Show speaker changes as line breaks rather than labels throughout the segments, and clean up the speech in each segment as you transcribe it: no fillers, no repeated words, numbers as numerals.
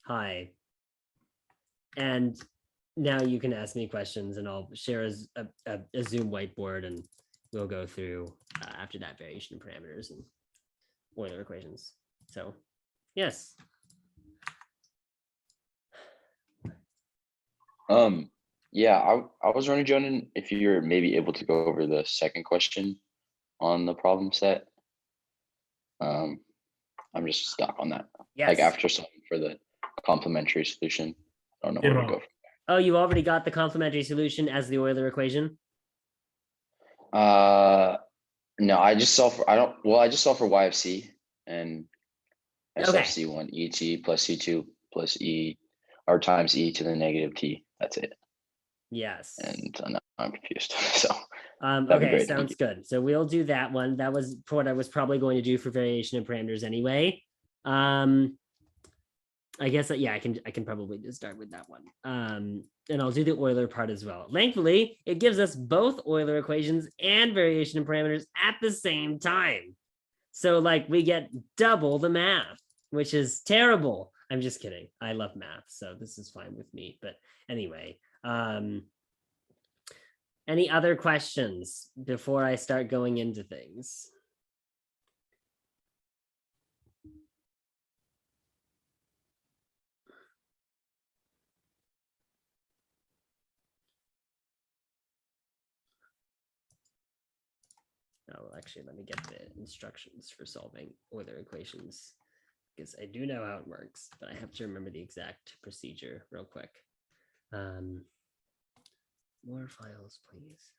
Hi. And now you can ask me questions and I'll share a Zoom whiteboard and we'll go through after that variation of parameters and Euler equations. So, yes.
Yeah, I was wondering, Jonan, if you're maybe able to go over the second question on the problem set. I'm just stuck on that.
Yes.
Like after solving for the complementary solution, I don't know where to go.
Oh, you already got the complementary solution as the Euler equation?
No, I just solved for, I just solved for y of c and SFC1 ET plus C2 plus E or times E to the negative T. That's it.
Yes.
And now I'm confused. So
okay, sounds good. So we'll do that one. That was what I was probably going to do for variation of parameters anyway. I guess yeah, I can probably just start with that one. And I'll do the Euler part as well. Thankfully, it gives us both Euler equations and variation of parameters at the same time. So like we get double the math, which is terrible. I'm just kidding. I love math, so this is fine with me. But anyway, any other questions before I start going into things? Oh, actually, let me get the instructions for solving Euler equations because I do know how it works, but I have to remember the exact procedure real quick. More files, please.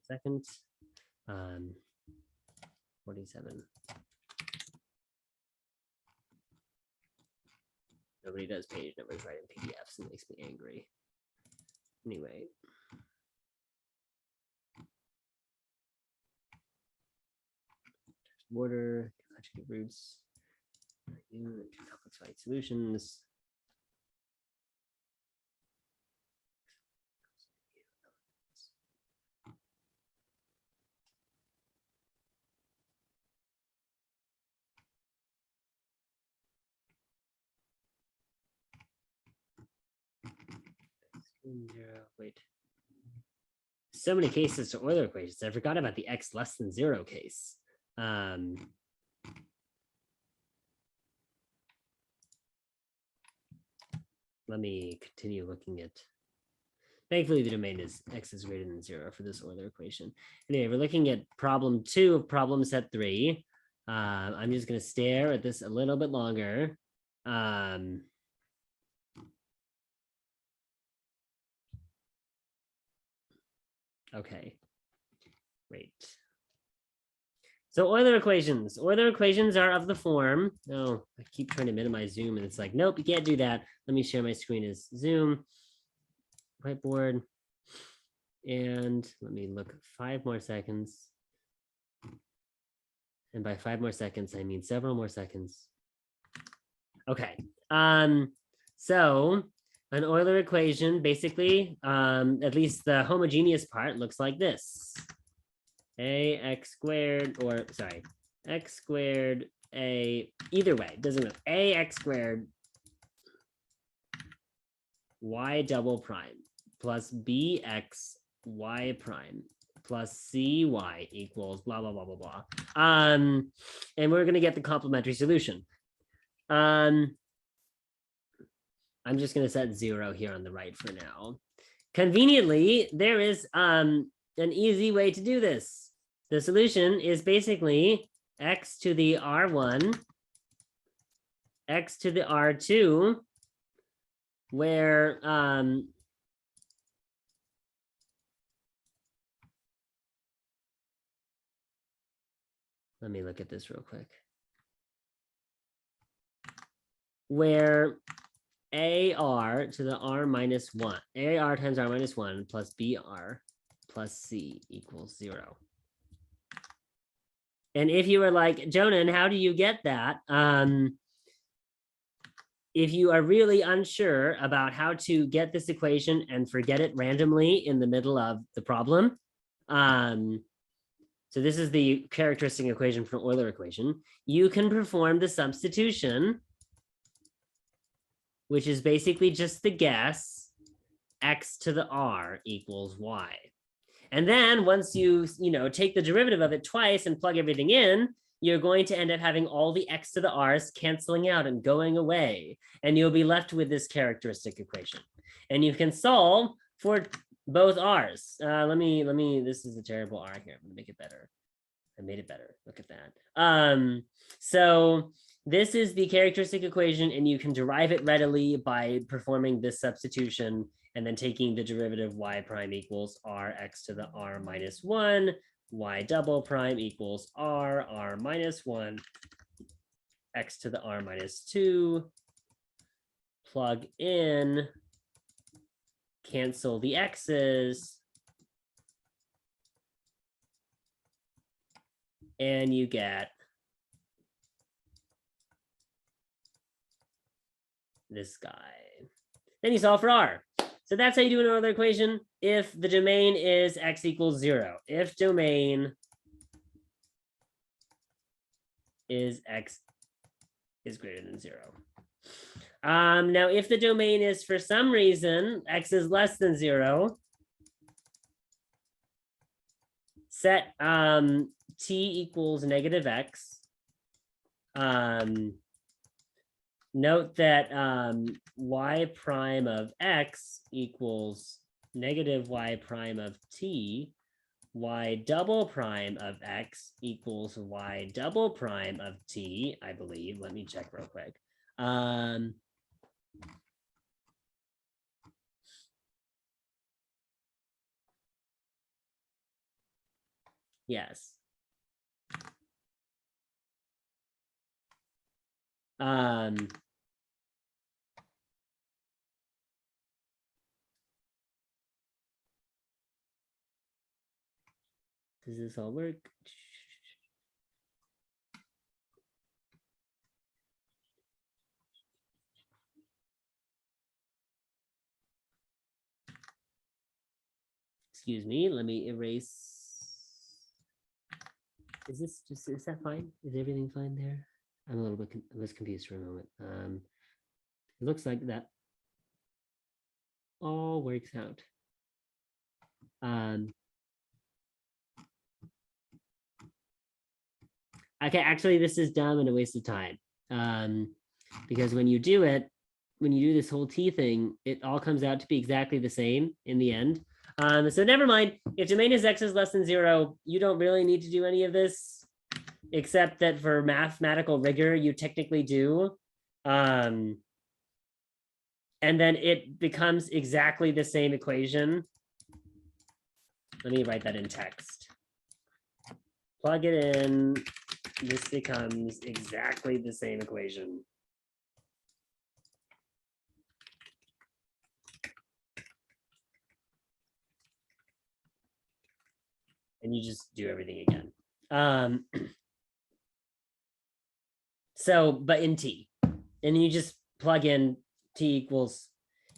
Second, 47. Nobody does page numbers right in PDFs. It makes me angry. Anyway. Order, conjugate roots, complex fight solutions. Wait. So many cases to Euler equations. I forgot about the x less than 0 case. Let me continue looking at. Thankfully, the domain is x is greater than 0 for this Euler equation. Anyway, we're looking at problem 2 of problem set 3. I'm just going to stare at this a little bit longer. Okay, great. So Euler equations are of the form. Oh, I keep trying to minimize Zoom and it's like, nope, you can't do that. Let me share my screen as Zoom, whiteboard. And let me look 5 more seconds. And by 5 more seconds, I mean several more seconds. Okay, so an Euler equation, basically, at least the homogeneous part looks like this. Ax squared, or sorry, x squared, either way, doesn't matter. Ax squared y double prime plus bx y prime plus cy equals blah, blah, blah, blah, blah. And we're going to get the complementary solution. I'm just going to set 0 here on the right for now. Conveniently, there is an easy way to do this. The solution is basically x to the R1, x to the R2, where let me look at this real quick. Where AR to the R minus 1, AR times R minus 1 plus BR plus C equals 0. And if you were like, Jonan, how do you get that? If you are really unsure about how to get this equation and forget it randomly in the middle of the problem, So this is the characteristic equation for an Euler equation. You can perform the substitution, which is basically just the guess, x to the r equals y. And then once you take the derivative of it twice and plug everything in, you're going to end up having all the x to the r's canceling out and going away. And you'll be left with this characteristic equation. And you can solve for both r's. This is a terrible r here. I'm gonna make it better. I made it better. Look at that. So this is the characteristic equation, and you can derive it readily by performing this substitution and then taking the derivative y prime equals r x to the r minus 1, y double prime equals r minus 1, x to the r minus 2, plug in, cancel the x's, and you get this guy. Then you solve for r. So that's how you do an Euler equation if the domain is x equals 0. If domain is x is greater than 0. Now, if the domain is for some reason x is less than 0, set t equals negative x. Note that y prime of x equals negative y prime of t, y double prime of x equals y double prime of t, I believe. Let me check real quick. Yes. Does this all work? Excuse me, let me erase. Is that fine? Is everything fine there? I'm a little bit, I was confused for a moment. It looks like that all works out. Okay, actually, this is dumb and a waste of time. Because when you do this whole t thing, it all comes out to be exactly the same in the end. So never mind. If domain is x is less than 0, you don't really need to do any of this, except that for mathematical rigor, you technically do. And then it becomes exactly the same equation. Let me write that in text. Plug it in. This becomes exactly the same equation. And you just do everything again. But in t. And then you just plug in t equals,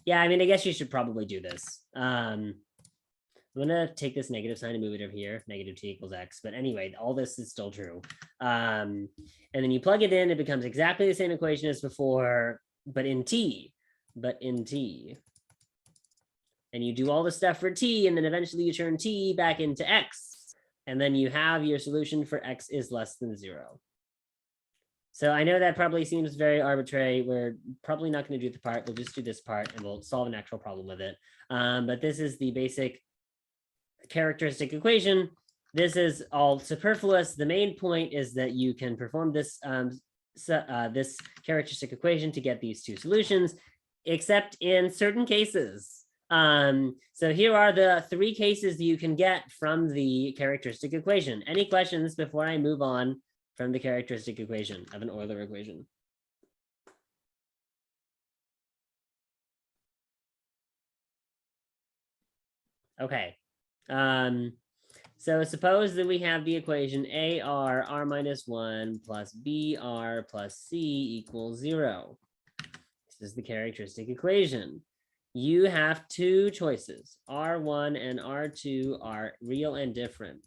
yeah, I mean, I guess you should probably do this. I'm gonna take this negative sign and move it over here, negative t equals x. But anyway, all this is still true. And then you plug it in, it becomes exactly the same equation as before, but in t. And you do all the stuff for t, and then eventually you turn t back into x. And then you have your solution for x is less than 0. So I know that probably seems very arbitrary. We're probably not going to do the part. We'll just do this part and we'll solve an actual problem with it. But this is the basic characteristic equation. This is all superfluous. The main point is that you can perform this, this characteristic equation to get these two solutions, except in certain cases. So here are the 3 cases you can get from the characteristic equation. Any questions before I move on from the characteristic equation of an Euler equation? Okay. So suppose that we have the equation AR r minus 1 plus BR plus C equals 0. This is the characteristic equation. You have 2 choices. R1 and R2 are real and different.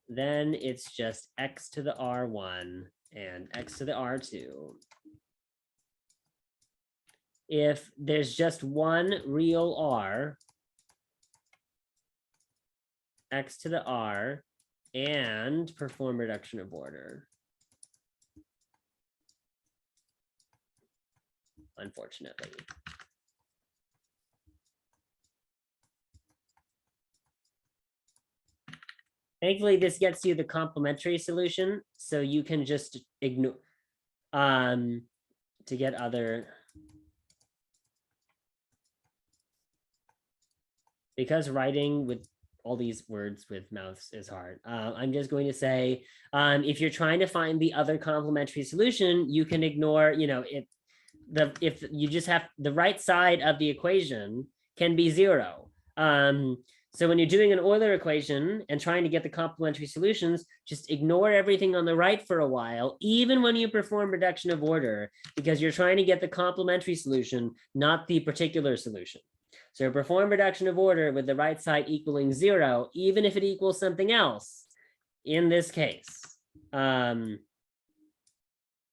then it's just x to the r1 and x to the r2. If there's just one real r, x to the r, and perform reduction of order. Unfortunately. Thankfully, this gets you the complementary solution, so you can just ignore to get other. Because writing with all these words with mouths is hard. I'm just going to say, if you're trying to find the other complementary solution, you can ignore, if you just have the right side of the equation can be 0. So when you're doing an Euler equation and trying to get the complementary solutions, just ignore everything on the right for a while, even when you perform reduction of order, because you're trying to get the complementary solution, not the particular solution. So perform reduction of order with the right side equaling 0, even if it equals something else in this case.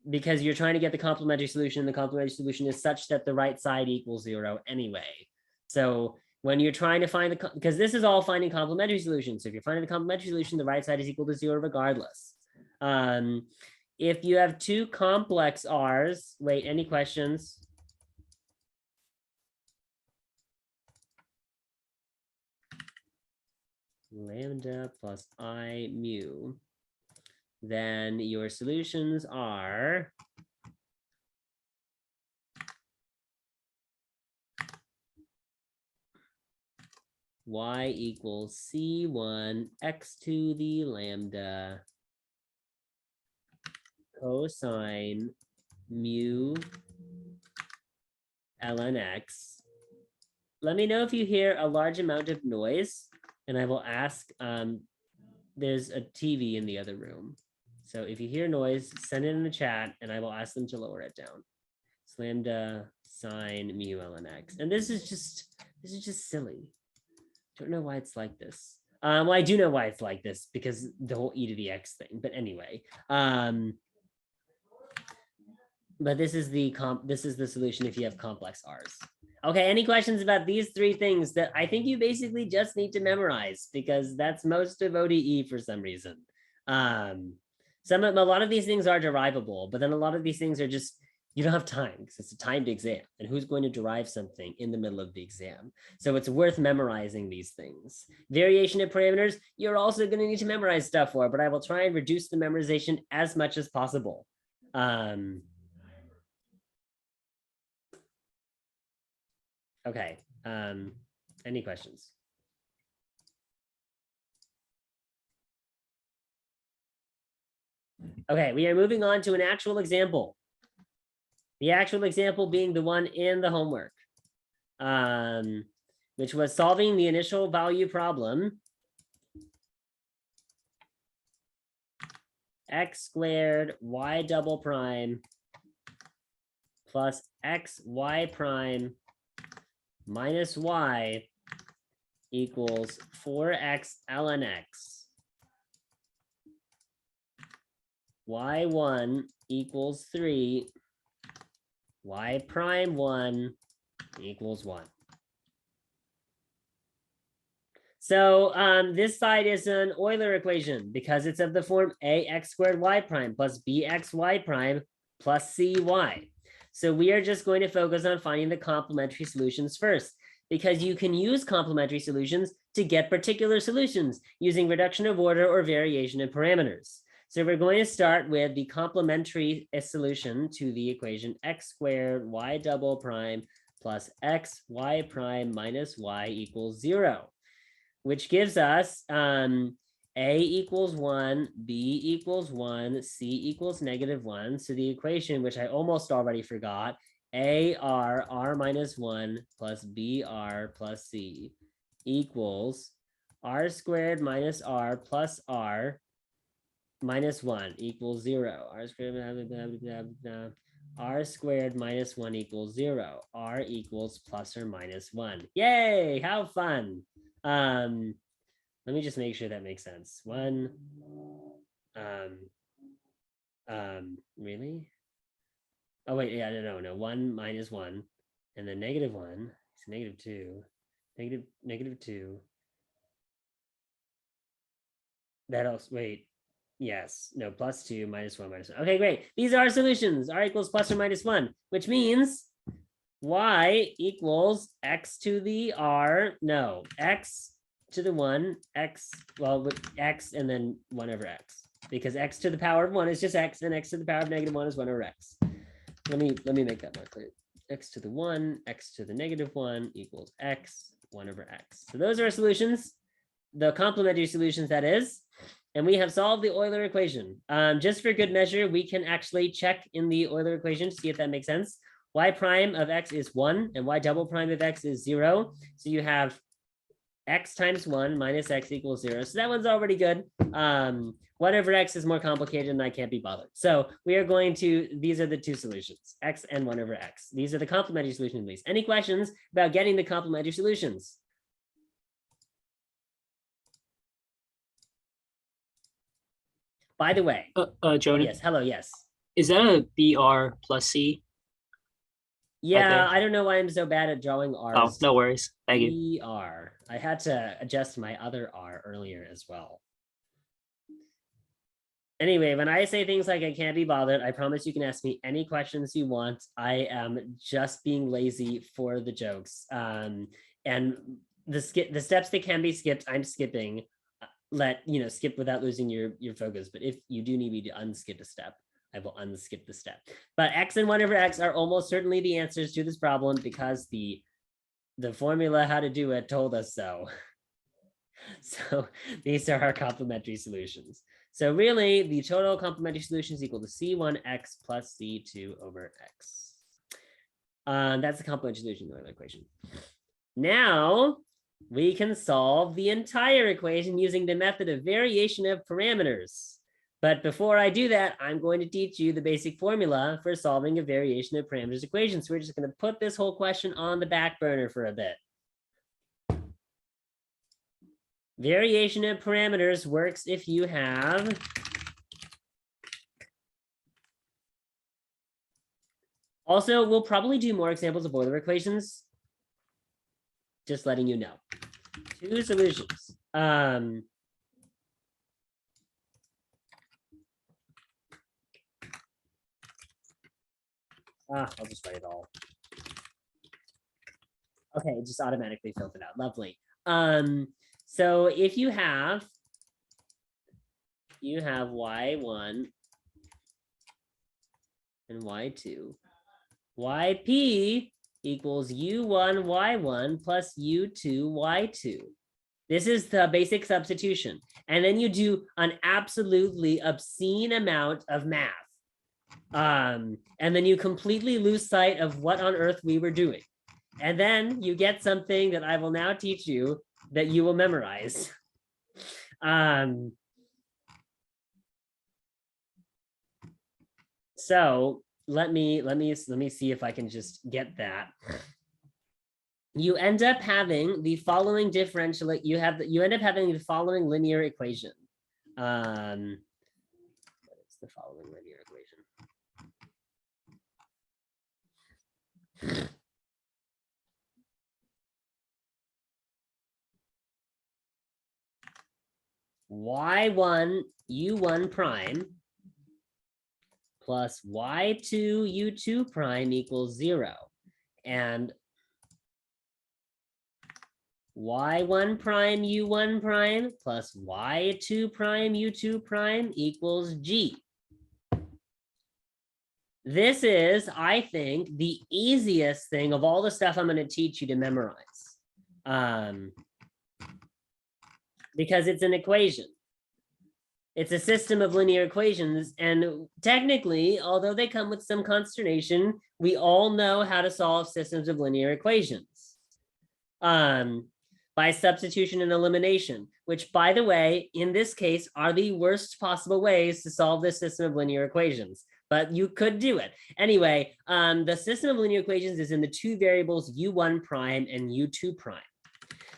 Because you're trying to get the complementary solution. The complementary solution is such that the right side equals 0 anyway. So when you're trying to find because this is all finding complementary solutions. So if you're finding the complementary solution, the right side is equal to 0 regardless. If you have two complex r's, wait, any questions? Lambda plus I mu, then your solutions are y equals c1 x to the lambda cosine mu ln x. Let me know if you hear a large amount of noise, and I will ask, there's a TV in the other room. So if you hear noise, send it in the chat and I will ask them to lower it down. It's lambda sine mu ln x. And this is just silly. Don't know why it's like this. Well, I do know why it's like this, because the whole e to the x thing. But anyway, but this is the solution if you have complex r's. Okay, any questions about these three things that I think you basically just need to memorize, because that's most of ODE for some reason. A lot of these things are derivable, but then a lot of these things are just, you don't have time because it's a timed exam, and who's going to derive something in the middle of the exam? So it's worth memorizing these things. Variation of parameters, you're also going to need to memorize stuff for, but I will try and reduce the memorization as much as possible. Okay, any questions? Okay, we are moving on to an actual example. The actual example being the one in the homework, which was solving the initial value problem. X squared y double prime plus x y prime minus y equals 4x ln x. y1 equals 3. Y prime 1 equals 1. So this side is an Euler equation because it's of the form ax squared y prime plus bxy prime plus cy. So we are just going to focus on finding the complementary solutions first, because you can use complementary solutions to get particular solutions using reduction of order or variation in parameters. So we're going to start with the complementary solution to the equation x squared y double prime plus x y prime minus y equals 0, which gives us a equals 1, b equals 1, c equals -1. So the equation, which I almost already forgot, r minus 1 plus br plus c equals r squared minus r plus r minus 1 equals 0. R squared, blah, blah, blah, r squared minus 1 equals 0. R equals plus or minus 1. Yay, how fun. Let me just make sure that makes sense. 1, really? Oh wait, yeah, no. 1 minus 1, and then -1 is -2, -2. That also, wait, yes, no, +2 minus 1 minus 1. Okay, great. These are our solutions. R equals plus or minus 1, which means y equals x to the r, no, x to the 1, x, well, with x and then 1 over x, because x to the power of 1 is just x, and x to the power of -1 is 1 over x. Let me make that more clear. X to the 1, x to the -1 equals x, 1 over x. So those are our solutions, the complementary solutions, that is. And we have solved the Euler equation. Just for good measure, we can actually check in the Euler equation to see if that makes sense. Y prime of x is 1, and y double prime of x is 0. So you have x times 1 minus x equals 0. So that one's already good. 1 over x is more complicated and I can't be bothered. So we are going to, these are the two solutions, x and 1 over x. These are the complementary solutions at least. Any questions about getting the complementary solutions? By the way,
Jonah,
yes, hello, yes.
is that a BR plus C?
Yeah,
Okay.
I don't know why I'm so bad at drawing R's.
Oh, no worries. Thank you.
BR. I had to adjust my other R earlier as well. Anyway, when I say things like I can't be bothered, I promise you can ask me any questions you want. I am just being lazy for the jokes. And the steps that can be skipped, I'm skipping. Skip without losing your focus. But if you do need me to unskip a step, I will unskip the step. But x and 1 over x are almost certainly the answers to this problem because the formula how to do it told us so. So these are our complementary solutions. So really, the total complementary solution is equal to C1x plus C2 over x. That's the complementary solution of the equation. Now, we can solve the entire equation using the method of variation of parameters. But before I do that, I'm going to teach you the basic formula for solving a variation of parameters equation. So we're just going to put this whole question on the back burner for a bit. Variation of parameters works if you have also, we'll probably do more examples of Euler equations. Just letting you know. Two solutions. I'll just write it all. Okay, it just automatically filled it out. Lovely. So if you have y1 and y2, yp equals u1 y1 plus u2 y2. This is the basic substitution. And then you do an absolutely obscene amount of math. And then you completely lose sight of what on earth we were doing. And then you get something that I will now teach you that you will memorize. So let me see if I can just get that. You end up having the following differential. You end up having the following linear equation. What is the following linear equation? y1 u1 prime plus y2 u2 prime equals 0. And y1 prime u1 prime plus y2 prime u2 prime equals g. This is, I think, the easiest thing of all the stuff I'm going to teach you to memorize. Because it's an equation. It's a system of linear equations. And technically, although they come with some consternation, we all know how to solve systems of linear equations. By substitution and elimination, which, by the way, in this case, are the worst possible ways to solve this system of linear equations. But you could do it. Anyway, the system of linear equations is in the two variables u1 prime and u2 prime.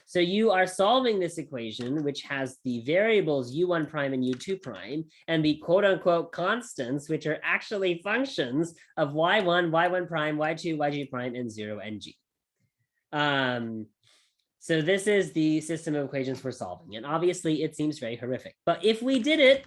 So you are solving this equation, which has the variables u1 prime and u2 prime, and the quote unquote constants, which are actually functions of y1, y1 prime, y2, y2 prime, and 0 and g. So this is the system of equations we're solving. And obviously it seems very horrific. But if we did it,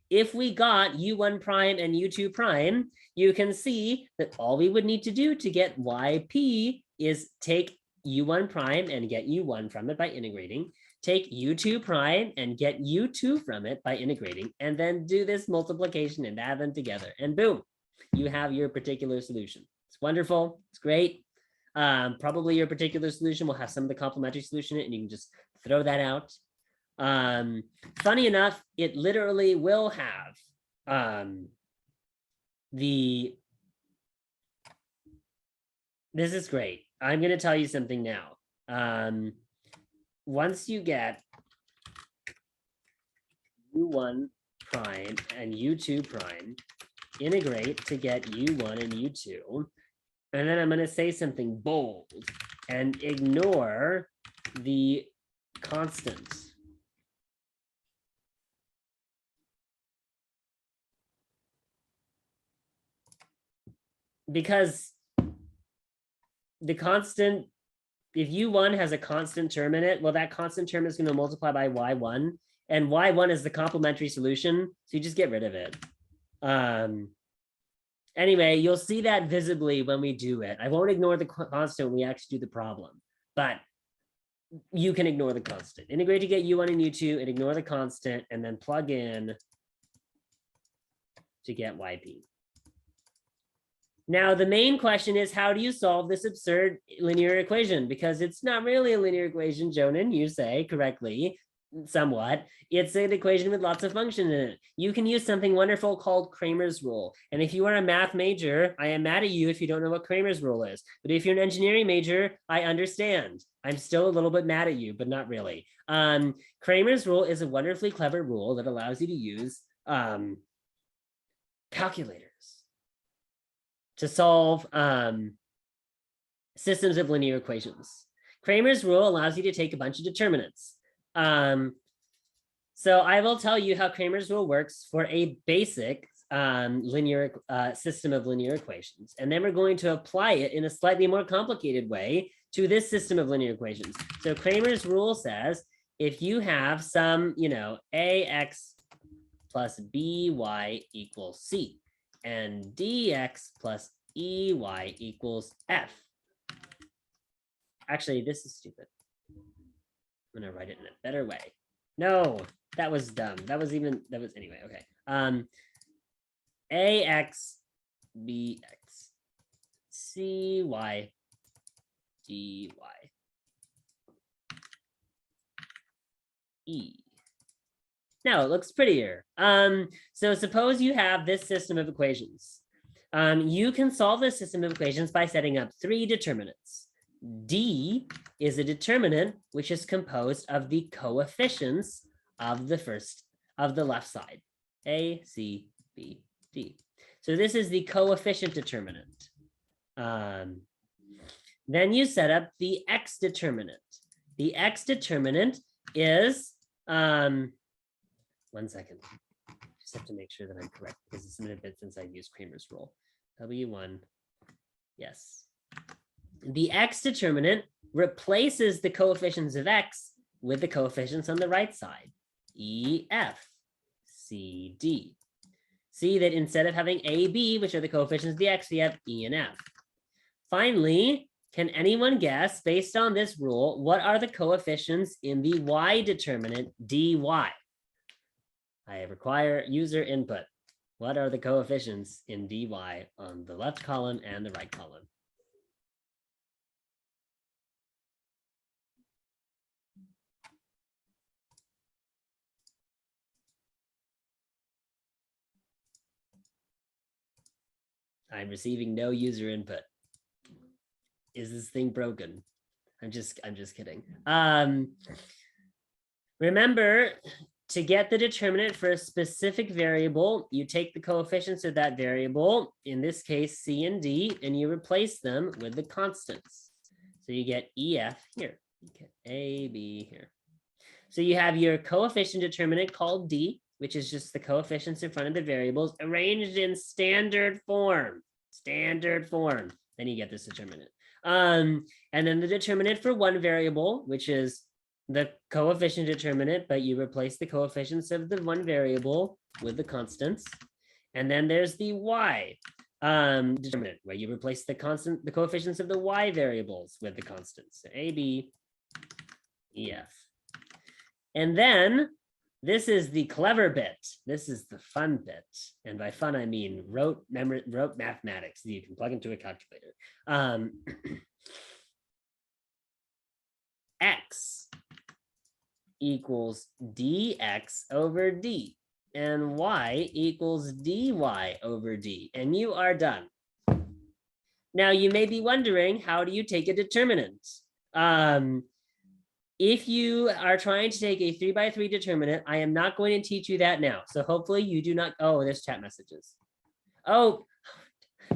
if we got u1 prime and u2 prime, you can see that all we would need to do to get yp is take u1 prime and get u1 from it by integrating, take u2 prime and get u2 from it by integrating, and then do this multiplication and add them together. And boom, you have your particular solution. It's wonderful. It's great. Probably your particular solution will have some of the complementary solution in it, and you can just throw that out. Funny enough, it literally will have this is great. I'm going to tell you something now. Once you get u1 prime and u2 prime, integrate to get u1 and u2. And then I'm going to say something bold and ignore the constant. Because the constant, if u1 has a constant term in it, well, that constant term is going to multiply by y1, and y1 is the complementary solution, so you just get rid of it. Anyway, you'll see that visibly when we do it. I won't ignore the constant when we actually do the problem, but you can ignore the constant. Integrate to get u1 and u2 and ignore the constant, and then plug in to get yp. Now, the main question is, how do you solve this absurd linear equation? Because it's not really a linear equation, Jonan, you say correctly, somewhat. It's an equation with lots of functions in it. You can use something wonderful called Cramer's rule. And if you are a math major, I am mad at you if you don't know what Cramer's rule is. But if you're an engineering major, I understand. I'm still a little bit mad at you, but not really. Cramer's rule is a wonderfully clever rule that allows you to use calculators to solve systems of linear equations. Cramer's rule allows you to take a bunch of determinants. So I will tell you how Cramer's rule works for a basic linear system of linear equations. And then we're going to apply it in a slightly more complicated way to this system of linear equations. So Cramer's rule says, if you have some, ax plus by equals c, and dx plus ey equals f. Actually, this is stupid. I'm gonna write it in a better way. No, that was dumb. Anyway, okay. Ax, bx, cy, dy, e. Now it looks prettier. So suppose you have this system of equations. You can solve this system of equations by setting up three determinants. D is a determinant which is composed of the coefficients of the left side. A, C, B, D. So this is the coefficient determinant. Then you set up the X determinant. The X determinant is, one second. Just have to make sure that I'm correct because it's been a bit since I've used Cramer's rule. W1, yes. The X determinant replaces the coefficients of X with the coefficients on the right side. E, F, C, D. See that instead of having A, B, which are the coefficients of the X, we have E and F. Finally, can anyone guess, based on this rule, what are the coefficients in the Y determinant dy? I require user input. What are the coefficients in dy on the left column and the right column? I'm receiving no user input. Is this thing broken? I'm just kidding. Remember, to get the determinant for a specific variable, you take the coefficients of that variable, in this case, C and D, and you replace them with the constants. So you get EF here. Okay, A, B here. So you have your coefficient determinant called D, which is just the coefficients in front of the variables arranged in standard form. Standard form. Then you get this determinant. And then the determinant for one variable, which is the coefficient determinant, but you replace the coefficients of the one variable with the constants. And then there's the y determinant, where you replace the coefficients of the y variables with the constants. So A, B, E, F. And then this is the clever bit. This is the fun bit. And by fun, I mean rote mathematics that you can plug into a calculator. X equals dx over d. And y equals dy over d. And you are done. Now, you may be wondering, how do you take a determinant? If you are trying to take a 3x3 determinant, I am not going to teach you that now. So hopefully you do not. Oh, there's chat messages. Oh,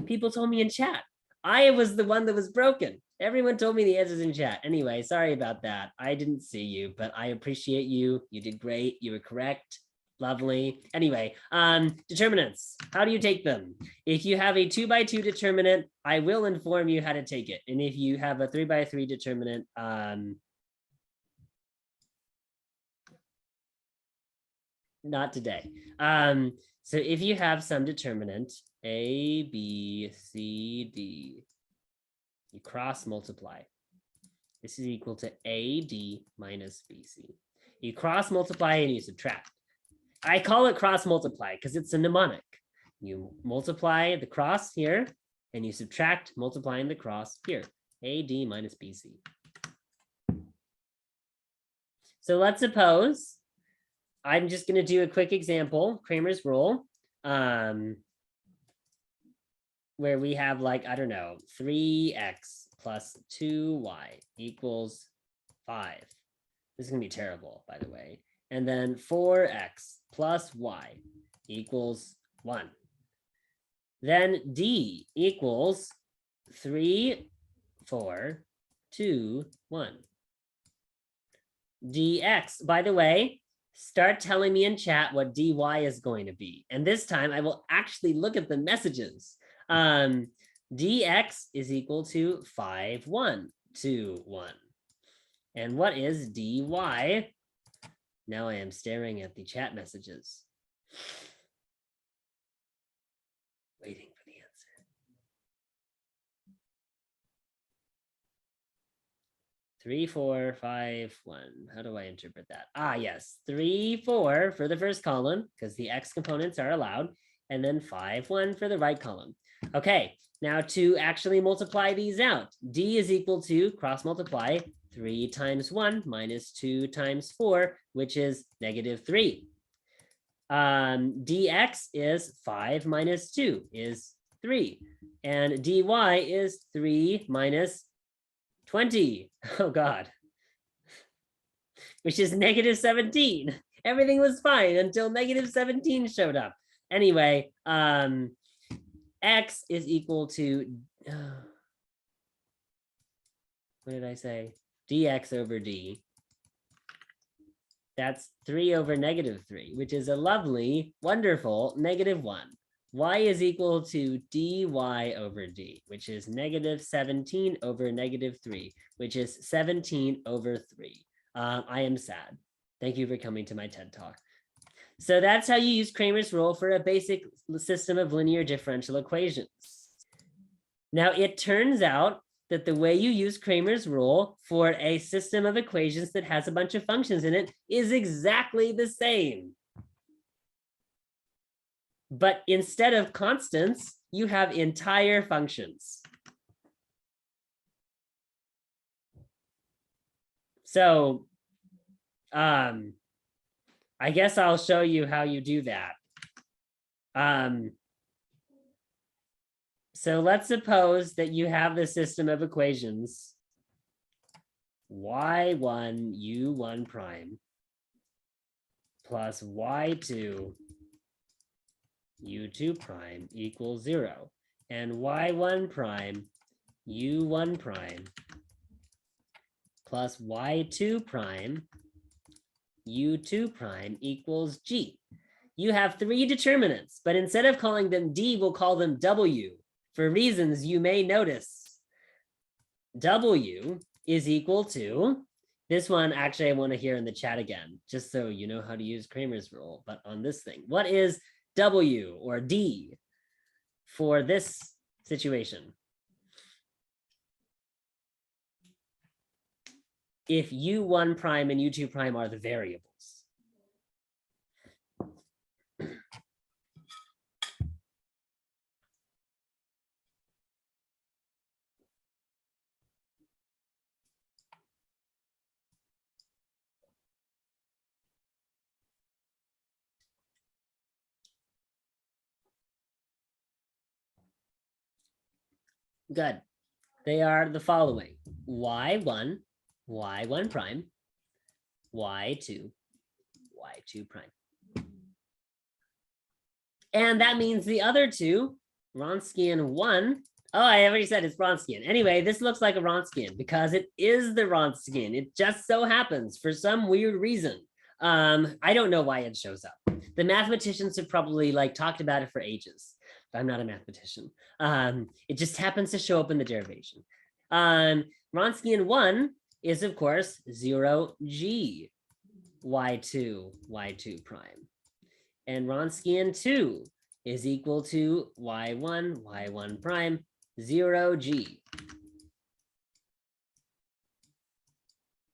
people told me in chat. I was the one that was broken. Everyone told me the answers in chat. Anyway, sorry about that. I didn't see you, but I appreciate you. You did great. You were correct. Lovely. Anyway, determinants. How do you take them? If you have a 2x2 determinant, I will inform you how to take it. And if you have a 3x3 determinant, not today. So if you have some determinant, A, B, C, D, you cross multiply. This is equal to AD minus BC. You cross multiply and you subtract. I call it cross multiply because it's a mnemonic. You multiply the cross here and you subtract multiplying the cross here, AD minus BC. So let's suppose I'm just going to do a quick example, Kramer's rule, where we have like, I don't know, 3x plus 2y equals 5. This is going to be terrible, by the way. And then 4x plus y equals 1. Then d equals 3, 4, 2, 1. dx, by the way, start telling me in chat what dy is going to be. And this time I will actually look at the messages. Dx is equal to 5, 1, 2, 1. And what is dy? Now I am staring at the chat messages. Waiting for the answer. 3, 4, 5, 1. How do I interpret that? Ah, yes. 3, 4 for the first column, because the x components are allowed, and then 5, 1 for the right column. Okay, now to actually multiply these out, d is equal to cross multiply 3 times 1 minus 2 times 4, which is -3. Dx is 5 minus 2 is 3. And dy is 3 minus 20. Oh, God. Which is -17. Everything was fine until -17 showed up. Anyway, x is equal to, what did I say? Dx over d. That's 3 over -3, which is a lovely, wonderful -1. Y is equal to dy over d, which is -17 over -3, which is 17 over 3. I am sad. Thank you for coming to my TED Talk. So that's how you use Kramer's rule for a basic system of linear differential equations. Now, it turns out that the way you use Kramer's rule for a system of equations that has a bunch of functions in it is exactly the same. But instead of constants, you have entire functions. So, I guess I'll show you how you do that. So let's suppose that you have the system of equations y1 u1 prime plus y2 u2 prime equals 0, and y1 prime u1 prime plus y2 prime u2 prime equals g. You have three determinants, but instead of calling them d, we'll call them w for reasons you may notice. W is equal to, this one actually I want to hear in the chat again, just so you know how to use Cramer's rule, but on this thing, what is W or D for this situation? If u1 prime and u2 prime are the variables. Good. They are the following: y1 prime, y2 prime. And that means the other two, Wronskian 1. Oh, I already said it's Wronskian. Anyway, this looks like a Wronskian because it is the Wronskian. It just so happens for some weird reason. I don't know why it shows up. The mathematicians have probably talked about it for ages. I'm not a mathematician. It just happens to show up in the derivation. Wronskian 1 is, of course, 0g y2 prime. And Wronskian 2 is equal to y1 prime, 0g.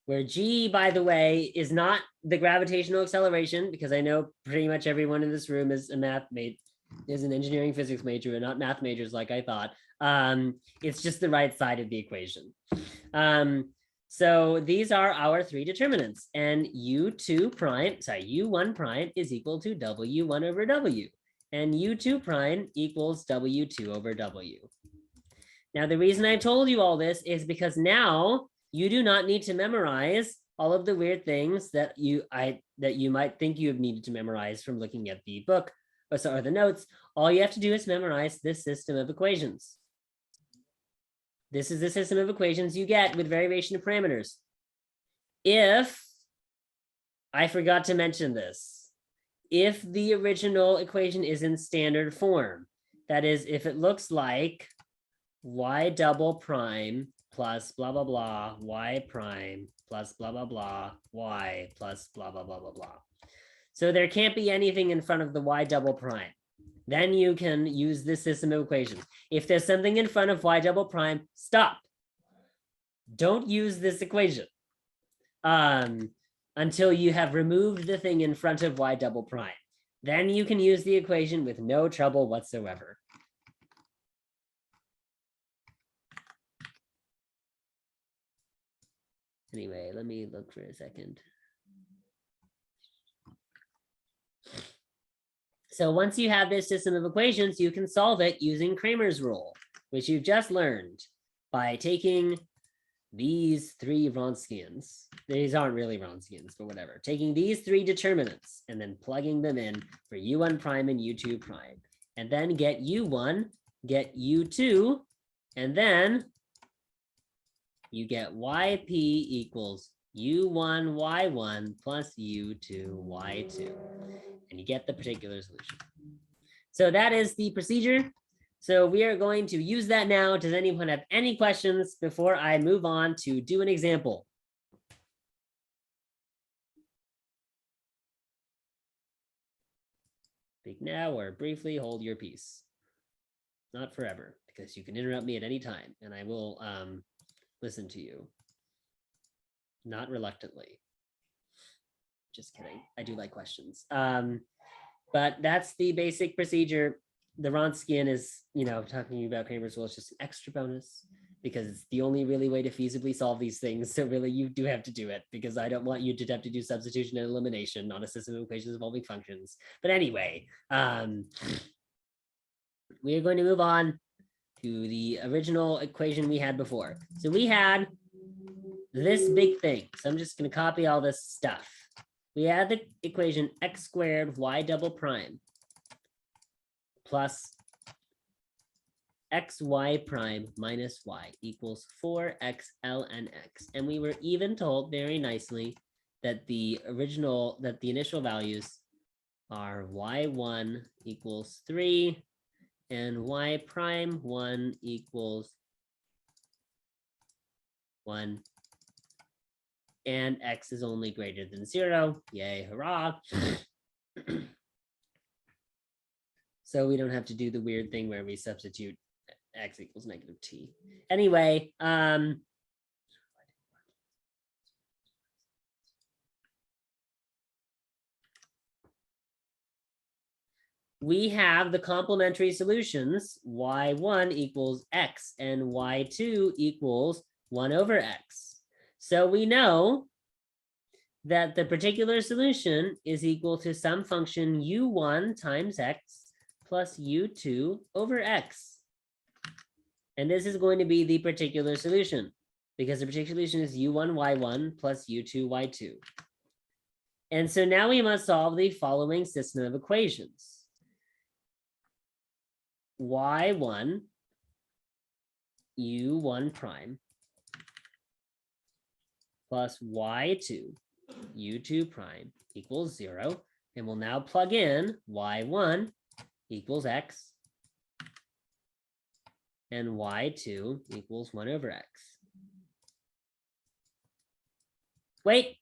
Where g, by the way, is not the gravitational acceleration, because I know pretty much everyone in this room is an engineering physics major and not math majors like I thought. It's just the right side of the equation. So these are our three determinants, and u1 prime is equal to w1 over w, and u2 prime equals w2 over w. Now, the reason I told you all this is because now you do not need to memorize all of the weird things that you might think you have needed to memorize from looking at the book or the notes. All you have to do is memorize this system of equations. This is the system of equations you get with variation of parameters. If, I forgot to mention this, if the original equation is in standard form, that is, if it looks like y double prime plus blah, blah, blah, y prime plus blah, blah, blah, y plus blah, blah, blah, blah, blah. So there can't be anything in front of the y double prime. Then you can use this system of equations. If there's something in front of y double prime, stop. Don't use this equation until you have removed the thing in front of y double prime. Then you can use the equation with no trouble whatsoever. Anyway, let me look for a second. So once you have this system of equations, you can solve it using Cramer's rule, which you've just learned by taking these three Wronskians. These aren't really Wronskians, but whatever. Taking these three determinants and then plugging them in for u1 prime and u2 prime. And then get u1, get u2, and then you get yp equals u1 y1 plus u2 y2. And you get the particular solution. So that is the procedure. So we are going to use that now. Does anyone have any questions before I move on to do an example? Speak now or briefly hold your peace. Not forever, because you can interrupt me at any time and I will listen to you. Not reluctantly. Just kidding. I do like questions. But that's the basic procedure. The Wronskian is, talking about Cramer's rule, it's just an extra bonus because it's the only really way to feasibly solve these things. So really you do have to do it because I don't want you to have to do substitution and elimination on a system of equations involving functions. But anyway, we are going to move on to the original equation we had before. So we had this big thing. So I'm just going to copy all this stuff. We had the equation x squared y double prime plus xy prime minus y equals 4x ln x. And we were even told very nicely that the initial values are y1 equals 3 and y prime 1 equals 1. And x is only greater than 0. Yay, hurrah. So we don't have to do the weird thing where we substitute x equals negative t. Anyway, we have the complementary solutions. Y1 equals x and y2 equals 1 over x. So we know that the particular solution is equal to some function u1 times x plus u2 over x. And this is going to be the particular solution because the particular solution is u1 y1 plus u2 y2. And so now we must solve the following system of equations. Y1 u1 prime plus y2 u2 prime equals 0. And we'll now plug in y1 equals x and y2 equals 1 over x. Wait,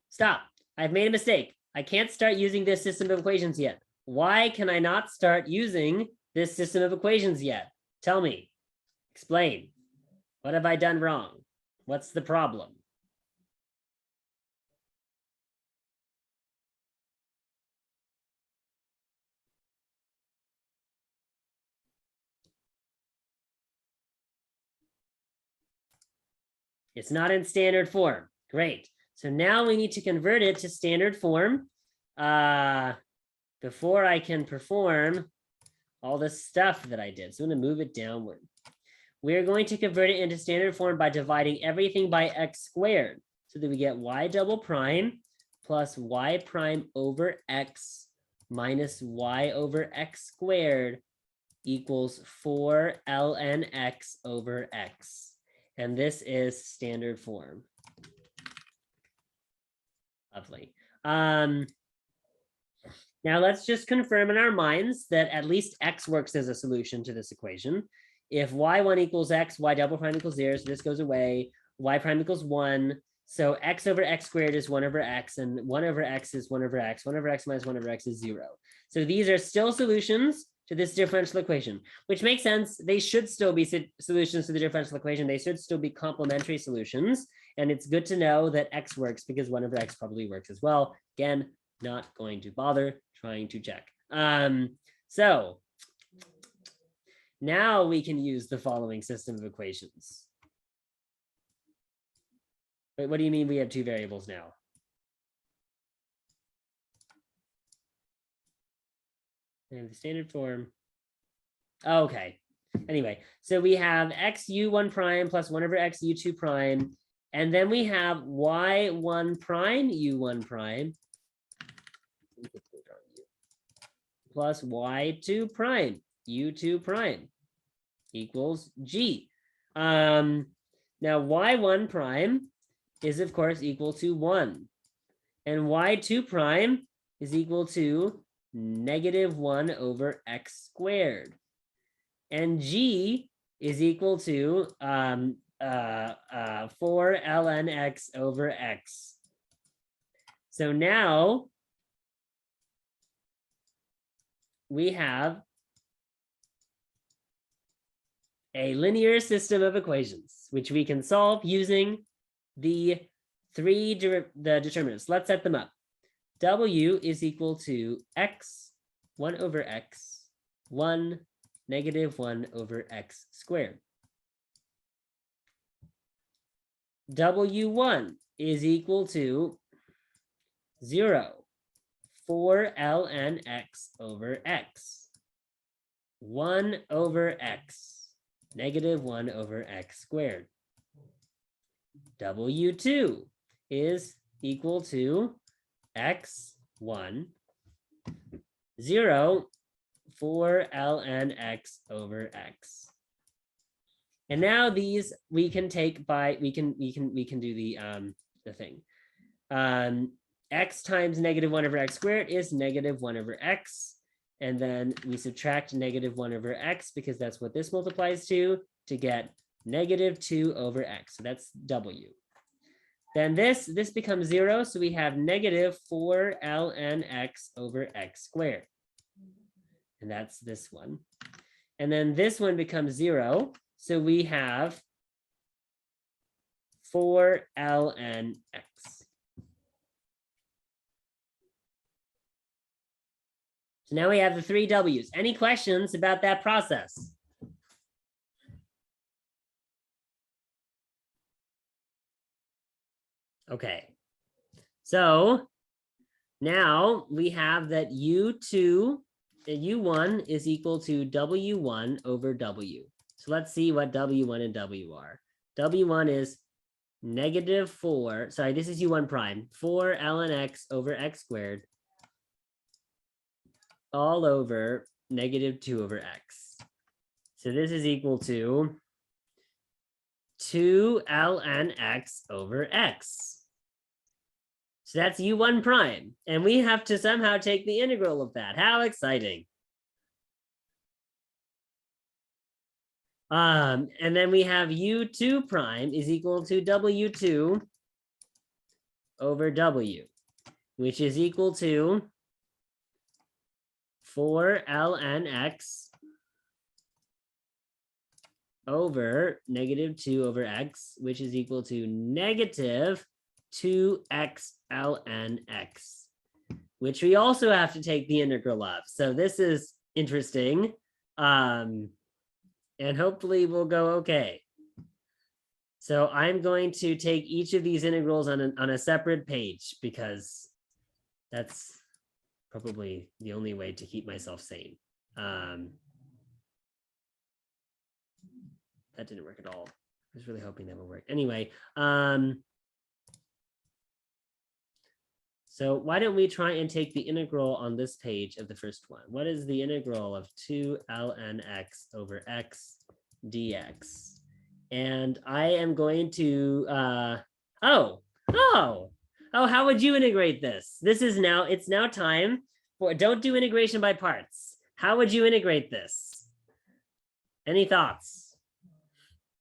stop. I've made a mistake. I can't start using this system of equations yet. Why can I not start using this system of equations yet? Tell me. Explain. What have I done wrong? What's the problem? It's not in standard form. Great. So now we need to convert it to standard form before I can perform all the stuff that I did. So I'm going to move it downward. We're going to convert it into standard form by dividing everything by x squared so that we get y double prime plus y prime over x minus y over x squared equals 4 ln x over x. And this is standard form. Lovely. Now let's just confirm in our minds that at least x works as a solution to this equation. If y1 equals x, y double prime equals 0, so this goes away, y prime equals 1. So x over x squared is 1 over x, and 1 over x is 1 over x. 1 over x minus 1 over x is 0. So these are still solutions to this differential equation, which makes sense. They should still be solutions to the differential equation. They should still be complementary solutions. And it's good to know that x works because 1 over x probably works as well. Again, not going to bother trying to check. So now we can use the following system of equations. Wait, what do you mean we have two variables now? And the standard form. Okay. Anyway, so we have x u1 prime plus 1 over x u2 prime. And then we have y1 prime u1 prime plus y2 prime u2 prime equals g. Now y1 prime is of course equal to 1. And y2 prime is equal to negative 1 over x squared. And g is equal to 4 ln x over x. So now we have a linear system of equations, which we can solve using the determinants. Let's set them up. W is equal to x, 1 over x, 1, negative 1 over x squared. W1 is equal to 0, 4 ln x over x, 1 over x, negative 1 over x squared. W2 is equal to x1, 0, 4 ln x over x. And now these we can take by, we can do the thing. X times -1 over x squared is -1 over x. And then we subtract -1 over x because that's what this multiplies to get -2 over x. So that's W. Then this becomes 0. So we have -4 ln x over x squared. And that's this one. And then this one becomes 0. So we have 4 ln x. So now we have the 3 W's. Any questions about that process? Okay. So now we have that U1 is equal to W1 over W. So let's see what W1 and W are. W1 is -4, sorry, this is U1 prime, 4 ln x over x squared all over -2 over x. So this is equal to 2 ln x over x. So that's U1 prime. And we have to somehow take the integral of that. How exciting. And then we have U2 prime is equal to W2 over W, which is equal to 4 ln x over -2 over x, which is equal to -2x ln x, which we also have to take the integral of. So this is interesting. And hopefully we'll go okay. So I'm going to take each of these integrals on a separate page because that's probably the only way to keep myself sane. That didn't work at all. I was really hoping that would work. Anyway, so why don't we try and take the integral on this page of the first one? What is the integral of 2 ln x over x dx? And I am going to, how would you integrate this? It's now time for, don't do integration by parts. How would you integrate this? Any thoughts?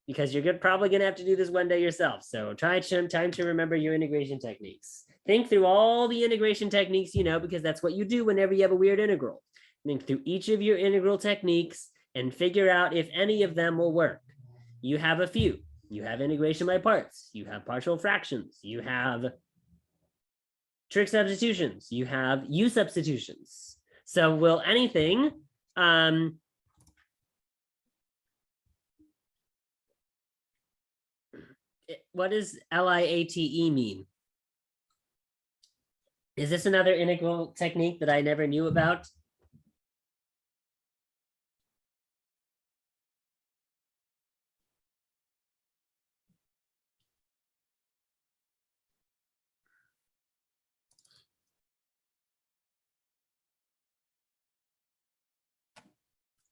Because you're probably gonna have to do this one day yourself. So try time to remember your integration techniques. Think through all the integration techniques you know, because that's what you do whenever you have a weird integral. Think through each of your integral techniques and figure out if any of them will work. You have a few. You have integration by parts. You have partial fractions. You have trig substitutions. You have U substitutions. So will anything, what does LIATE mean? Is this another integral technique that I never knew about?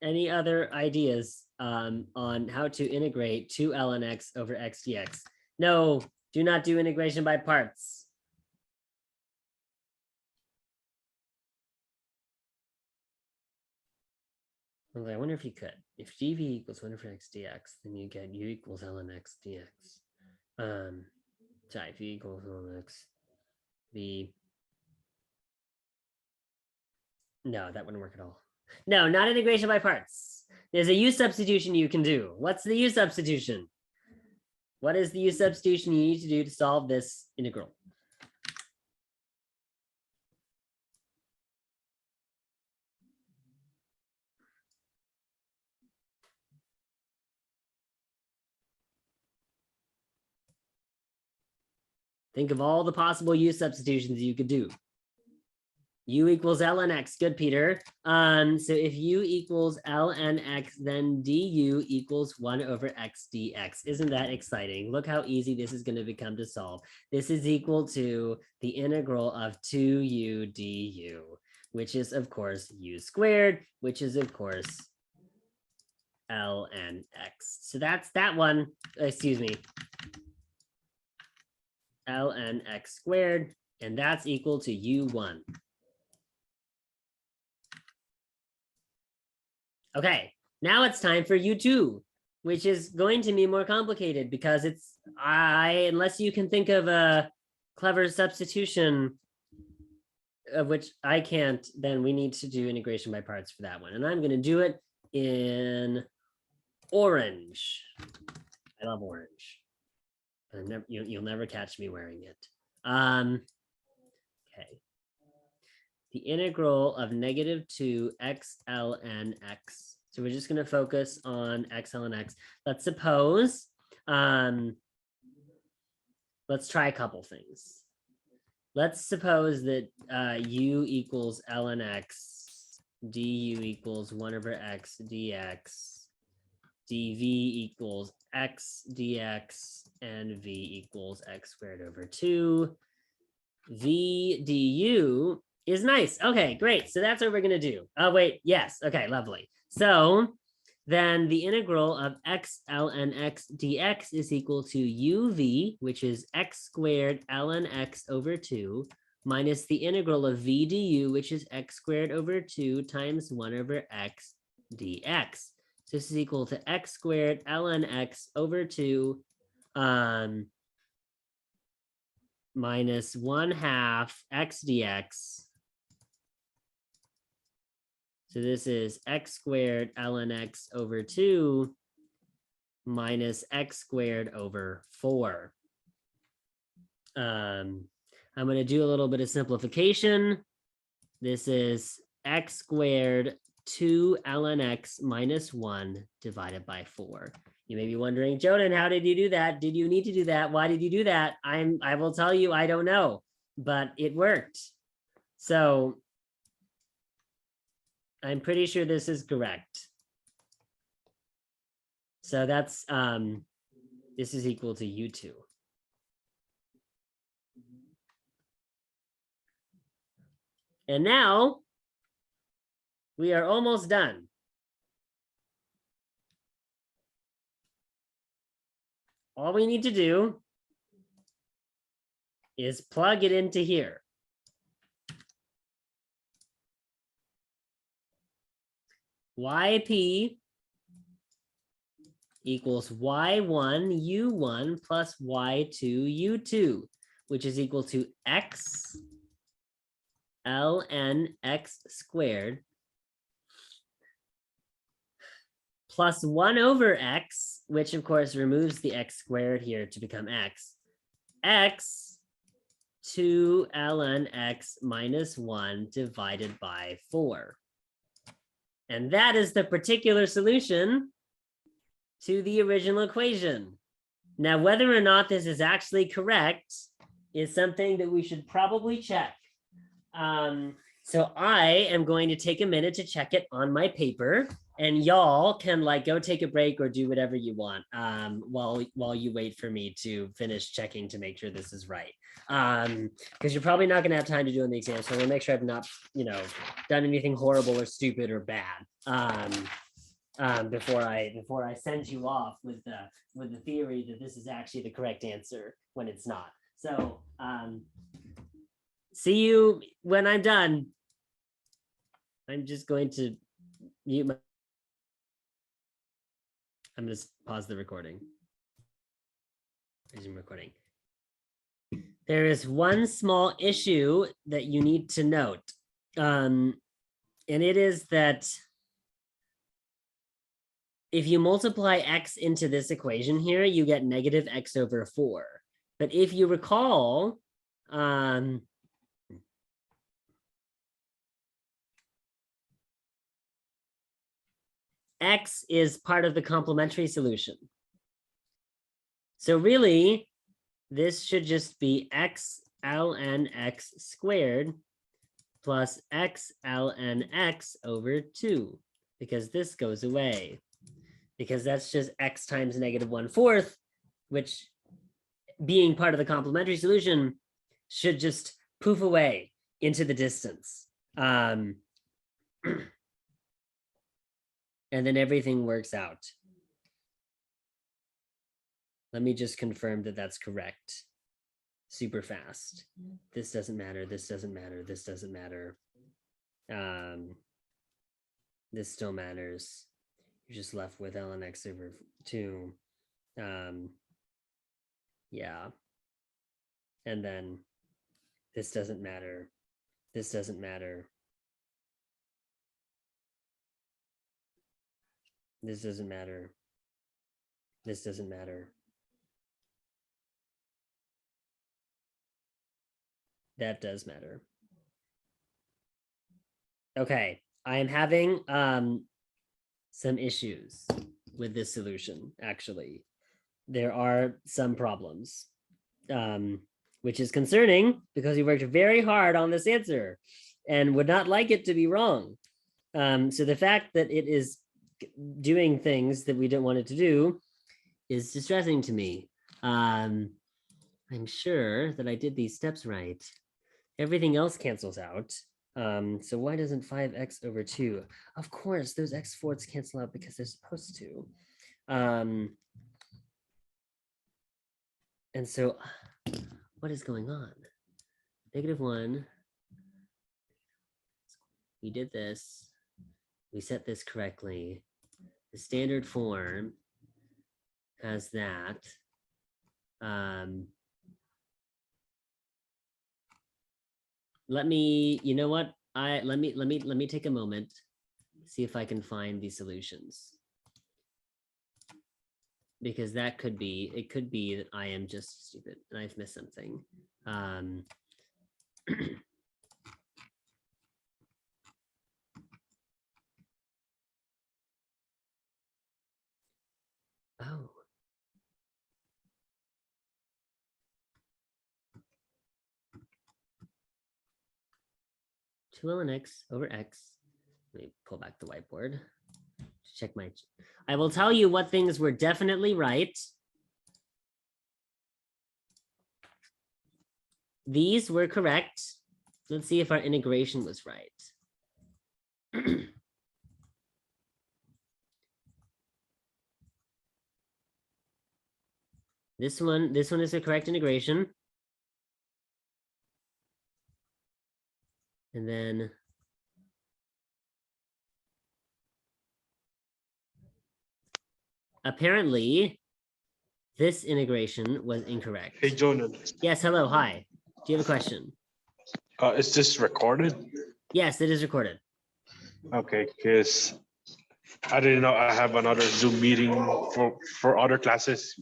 Any other ideas on how to integrate 2 ln x over x dx? No, do not do integration by parts. Well, I wonder if you could. If dv equals 1 over x dx, then you get u equals ln x dx. Sorry, if u equals ln x, no, that wouldn't work at all. No, not integration by parts. There's a u substitution you can do. What's the u substitution? What is the u substitution you need to do to solve this integral? Think of all the possible u substitutions you could do. U equals ln x. Good, Peter. So if u equals ln x, then du equals 1 over x dx. Isn't that exciting? Look how easy this is going to become to solve. This is equal to the integral of 2u du, which is, of course, u squared, which is, of course, ln x. So that's that one, excuse me, ln x squared, and that's equal to u1. Okay, now it's time for u2, which is going to be more complicated because it's, unless you can think of a clever substitution, of which I can't, then we need to do integration by parts for that one. And I'm going to do it in orange. I love orange. You'll never catch me wearing it. Okay. The integral of -2 x ln x. So we're just going to focus on x ln x. Let's suppose, let's try a couple things. Let's suppose that u equals ln x, du equals 1/x dx, dv equals x dx, and v equals x squared over 2. v du is nice. Okay, great. So that's what we're going to do. Oh, wait. Yes. Okay, lovely. So then the integral of x ln x dx is equal to uv, which is x squared ln x over 2, minus the integral of v du, which is x squared over 2 times 1/x dx. So this is equal to x squared ln x over 2 minus 1/2 x dx. So this is x squared ln x over 2 minus x squared over 4. I'm going to do a little bit of simplification. This is x squared 2 ln x minus 1 divided by 4. You may be wondering, Jordan, how did you do that? Did you need to do that? Why did you do that? I will tell you, I don't know, but it worked. So I'm pretty sure this is correct. So that's, this is equal to u2. And now we are almost done. All we need to do is plug it into here. YP equals y1 u1 plus y2 u2, which is equal to x ln x squared plus 1/x, which of course removes the x squared here to become x, x 2 ln x minus 1 divided by 4. And that is the particular solution to the original equation. Now, whether or not this is actually correct is something that we should probably check. So I am going to take a minute to check it on my paper, and y'all can like go take a break or do whatever you want while you wait for me to finish checking to make sure this is right. Because you're probably not going to have time to do in the exam, so we'll make sure I've not, done anything horrible or stupid or bad before I send you off with the theory that this is actually the correct answer when it's not. So see you when I'm done. I'm just going to mute my. I'm going to pause the recording. Resume recording. There is one small issue that you need to note, and it is that if you multiply x into this equation here, you get negative x over 4. But if you recall, x is part of the complementary solution. So really, this should just be x ln x squared plus x ln x over 2, because this goes away. Because that's just x times negative 1/4, which being part of the complementary solution should just poof away into the distance. and then everything works out. Let me just confirm that that's correct. Super fast. This doesn't matter. This doesn't matter. This doesn't matter. This still matters. You're just left with ln x over 2. Yeah. And then this doesn't matter. This doesn't matter. This doesn't matter. This doesn't matter. That does matter. Okay, I am having some issues with this solution, actually. There are some problems, which is concerning because we worked very hard on this answer and would not like it to be wrong. So the fact that it is doing things that we don't want it to do is distressing to me. I'm sure that I did these steps right. Everything else cancels out. So why doesn't 5x over 2? Of course, those x4s cancel out because they're supposed to. And so what is going on? -1. We did this. We set this correctly. The standard form has that. Let me, you know what? Let me take a moment, see if I can find the solutions. Because that could be, it could be that I am just stupid and I've missed something. Oh. Two ln x over x. Let me pull back the whiteboard to check my. I will tell you what things were definitely right. These were correct. Let's see if our integration was right. This one is the correct integration. And then apparently this integration was incorrect.
Hey, Jonah.
Yes, hello, hi. Do you have a question?
Is this recorded?
Yes, it is recorded.
Okay, because I didn't know I have another Zoom meeting for other classes.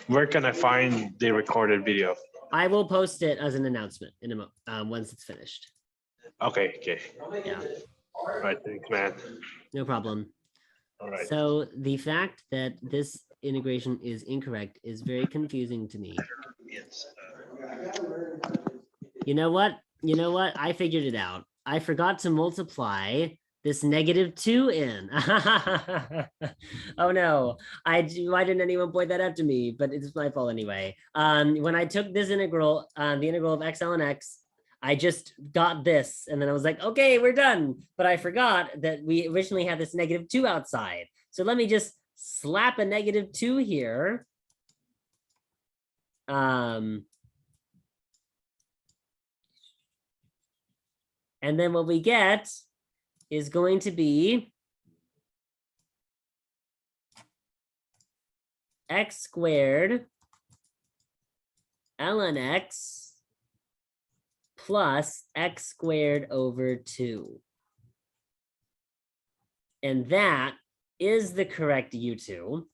Where can I find the recorded video?
I will post it as an announcement in a once it's finished.
Okay.
Yeah.
All right, thanks, man.
No problem.
All right.
So the fact that this integration is incorrect is very confusing to me. You know what? I figured it out. I forgot to multiply this -2 in. Oh no, why didn't anyone point that out to me? But it's my fault anyway. When I took this integral, the integral of x ln x, I just got this and then I was like, okay, we're done. But I forgot that we originally had this -2 outside. So let me just slap a -2 here. And then what we get is going to be x squared ln x plus x squared over 2. And that is the correct U2.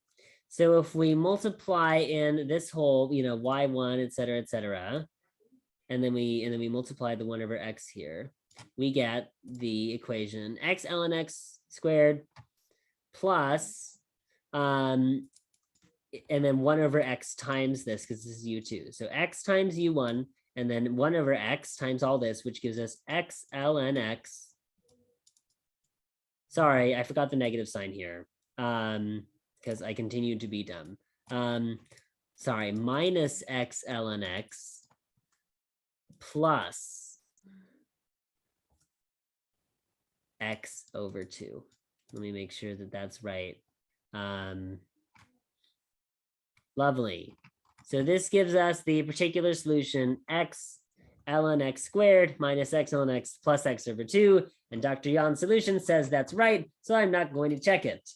So if we multiply in this whole, y1, et cetera, and then we multiply the 1 over x here, we get the equation x ln x squared plus, and then 1 over x times this, because this is U2. So x times U1, and then 1 over x times all this, which gives us x ln x. Sorry, I forgot the negative sign here, because I continue to be dumb. Sorry, minus x ln x plus x over 2. Let me make sure that that's right. Lovely. So this gives us the particular solution x ln x squared minus x ln x plus x over 2. And Dr. Jan's solution says that's right, so I'm not going to check it.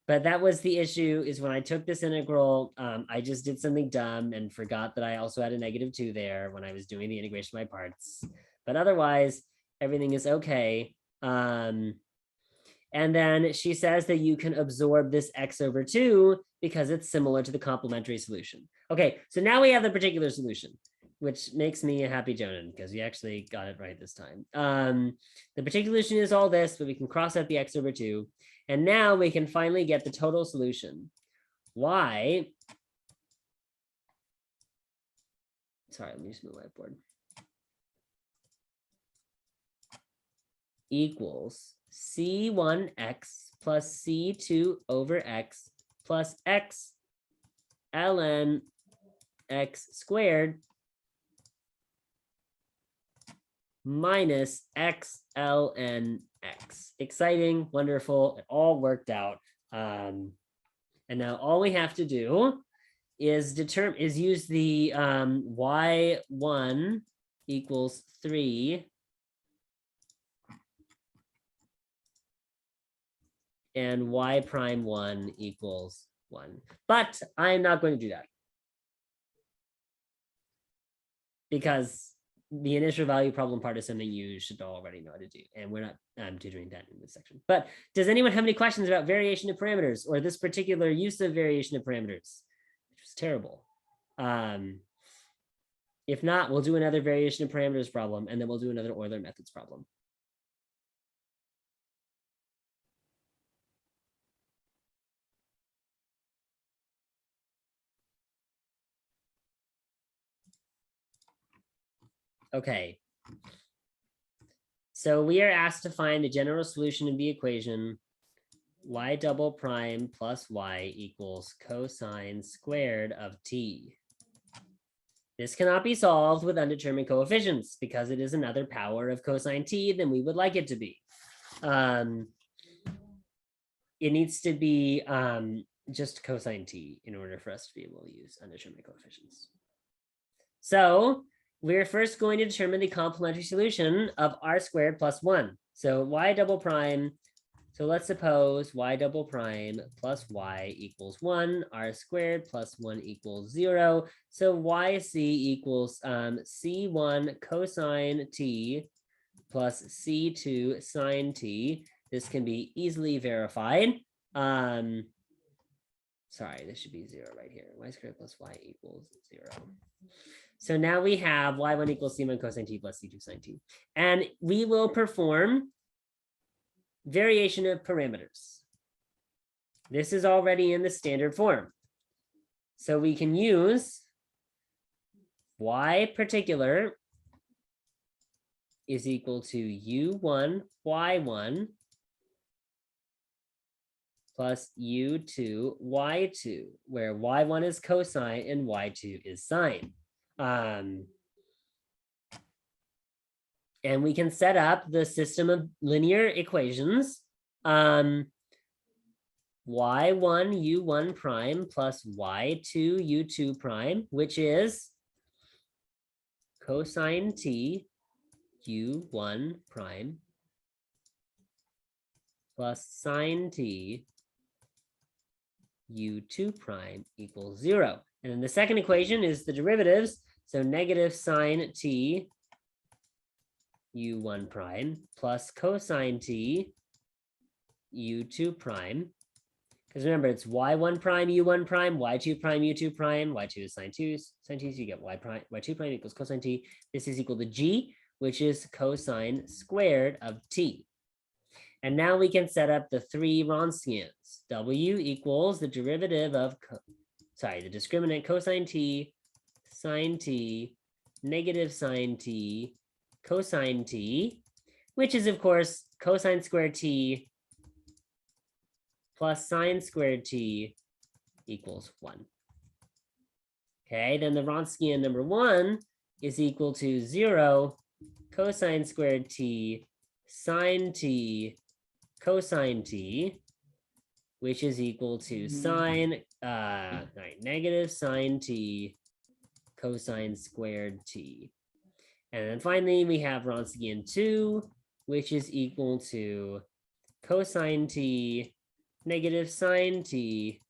But that was the issue, is when I took this integral, I just did something dumb and forgot that I also had a -2 there when I was doing the integration by parts. But otherwise, everything is okay. And then she says that you can absorb this x over 2 because it's similar to the complementary solution. Okay, so now we have the particular solution, which makes me a happy Jonan because we actually got it right this time. The particular solution is all this, but we can cross out the x over 2. And now we can finally get the total solution. Y, sorry, let me just move my whiteboard, equals C1x plus C2 over x plus x ln x squared minus x ln x. Exciting, wonderful, it all worked out. And now all we have to do is use the y1 equals 3 and y prime 1 equals 1. But I'm not going to do that because the initial value problem part is something you should already know how to do. And we're not tutoring that in this section. But does anyone have any questions about variation of parameters or this particular use of variation of parameters? Which was terrible. If not, we'll do another variation of parameters problem, and then we'll do another Euler methods problem. Okay. So we are asked to find the general solution of the equation y double prime plus y equals cosine squared of t. This cannot be solved with undetermined coefficients because it is another power of cosine t than we would like it to be. It needs to be just cosine t in order for us to be able to use undetermined coefficients. So we're first going to determine the complementary solution of r squared plus 1. So y double prime, so let's suppose y double prime plus y equals 1, r squared plus 1 equals 0. So yc equals c1 cosine t plus c2 sine t. This can be easily verified. Sorry, this should be 0 right here. Y squared plus y equals 0. So now we have y1 equals c1 cosine t plus c2 sine t. And we will perform variation of parameters. This is already in the standard form. So we can use y particular is equal to u1 y1 plus u2 y2, where y1 is cosine and y2 is sine. And we can set up the system of linear equations. Y1 u1 prime plus y2 u2 prime, which is cosine t u1 prime plus sine t u2 prime equals 0. And then the second equation is the derivatives. So negative sine t u1 prime plus cosine t u2 prime. Because remember, it's y1 prime u1 prime, y2 prime u2 prime, y2 is sine 2, so you get y2 prime equals cosine t. This is equal to g, which is cosine squared of t. And now we can set up the three Wronskians. W equals the derivative of, the discriminant cosine t, sine t, negative sine t, cosine t, which is of course cosine squared t plus sine squared t equals 1. Okay, then the Wronskian number 1 is equal to 0 cosine squared t, sine t, cosine t, which is equal to sine, negative sine t cosine squared t. And then finally, we have Wronskian 2, which is equal to cosine t negative sine t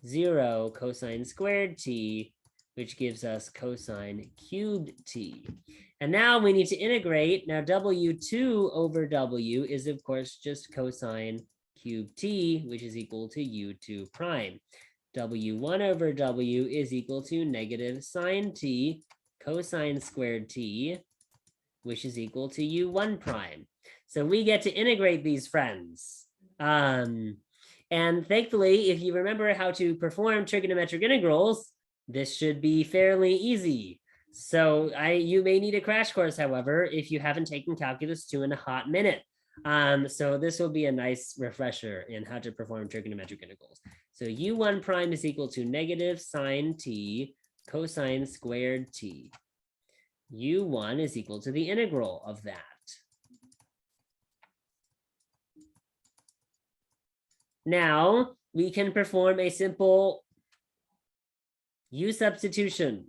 0 cosine squared t, which gives us cosine cubed t. And now we need to integrate. Now W2 over W is of course just cosine cubed t, which is equal to U2 prime. W1 over W is equal to negative sine t cosine squared t, which is equal to U1 prime. So we get to integrate these friends. And thankfully, if you remember how to perform trigonometric integrals, this should be fairly easy. So you may need a crash course, however, if you haven't taken calculus 2 in a hot minute. So this will be a nice refresher in how to perform trigonometric integrals. So U1 prime is equal to negative sine t cosine squared t. U1 is equal to the integral of that. Now we can perform a simple U substitution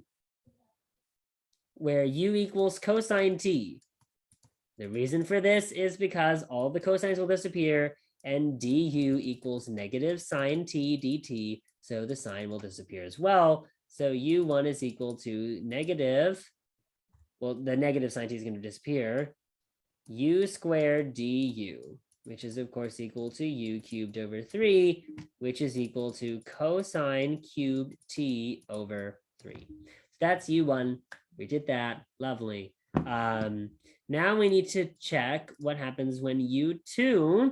where U equals cosine t. The reason for this is because all the cosines will disappear and du equals negative sine t dt, so the sign will disappear as well. So U1 is equal to negative, well, the negative sine t is going to disappear, U squared du, which is of course equal to U cubed over 3, which is equal to cosine cubed t over 3. So that's U1. We did that. Lovely. Now we need to check what happens when U2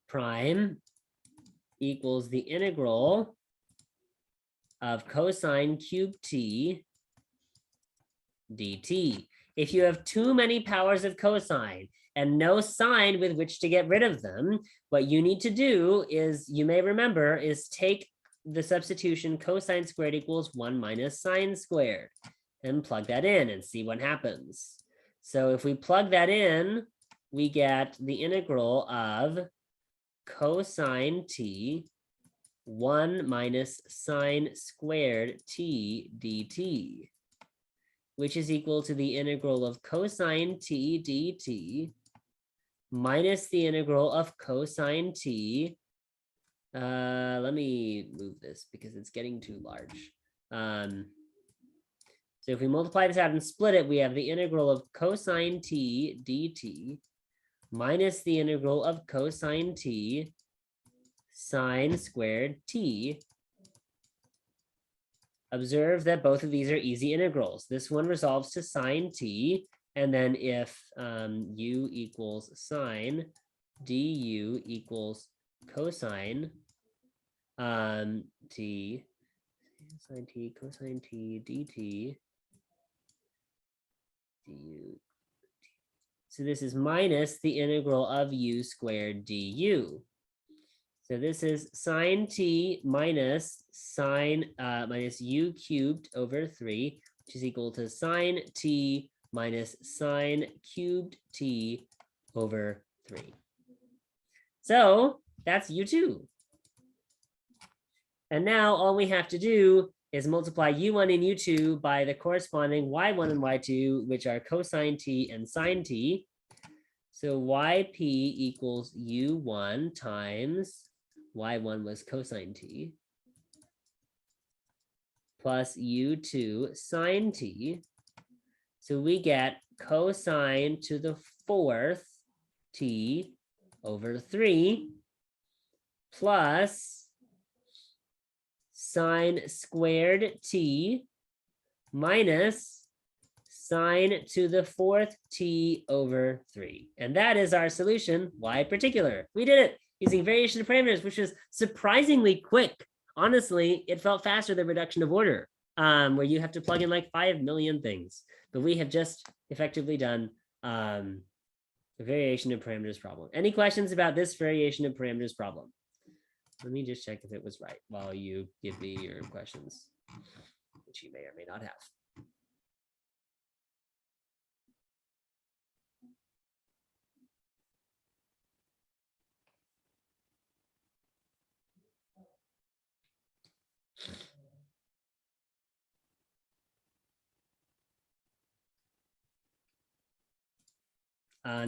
prime equals the integral of cosine cubed t dt. If you have too many powers of cosine and no sign with which to get rid of them, what you need to do is, you may remember, is take the substitution cosine squared equals 1 minus sine squared and plug that in and see what happens. So if we plug that in, we get the integral of cosine t 1 minus sine squared t dt, which is equal to the integral of cosine t dt minus the integral of cosine t. Let me move this because it's getting too large. So if we multiply this out and split it, we have the integral of cosine t dt minus the integral of cosine t sine squared t. Observe that both of these are easy integrals. This one resolves to sine t, and then if u equals sine, du equals cosine t, sine t, cosine t, dt, du. So this is minus the integral of u squared du. So this is sine t minus sine minus u cubed over 3, which is equal to sine t minus sine cubed t over 3. So that's u2. And now all we have to do is multiply u1 and u2 by the corresponding y1 and y2, which are cosine t and sine t. So yp equals u1 times y1 was cosine t plus u2 sine t. So we get cosine to the 4th t over 3 plus sine squared t minus sine to the 4th t over 3. And that is our solution, y particular. We did it using variation of parameters, which was surprisingly quick. Honestly, it felt faster than reduction of order, where you have to plug in like 5 million things. But we have just effectively done the variation of parameters problem. Any questions about this variation of parameters problem? Let me just check if it was right while you give me your questions, which you may or may not have.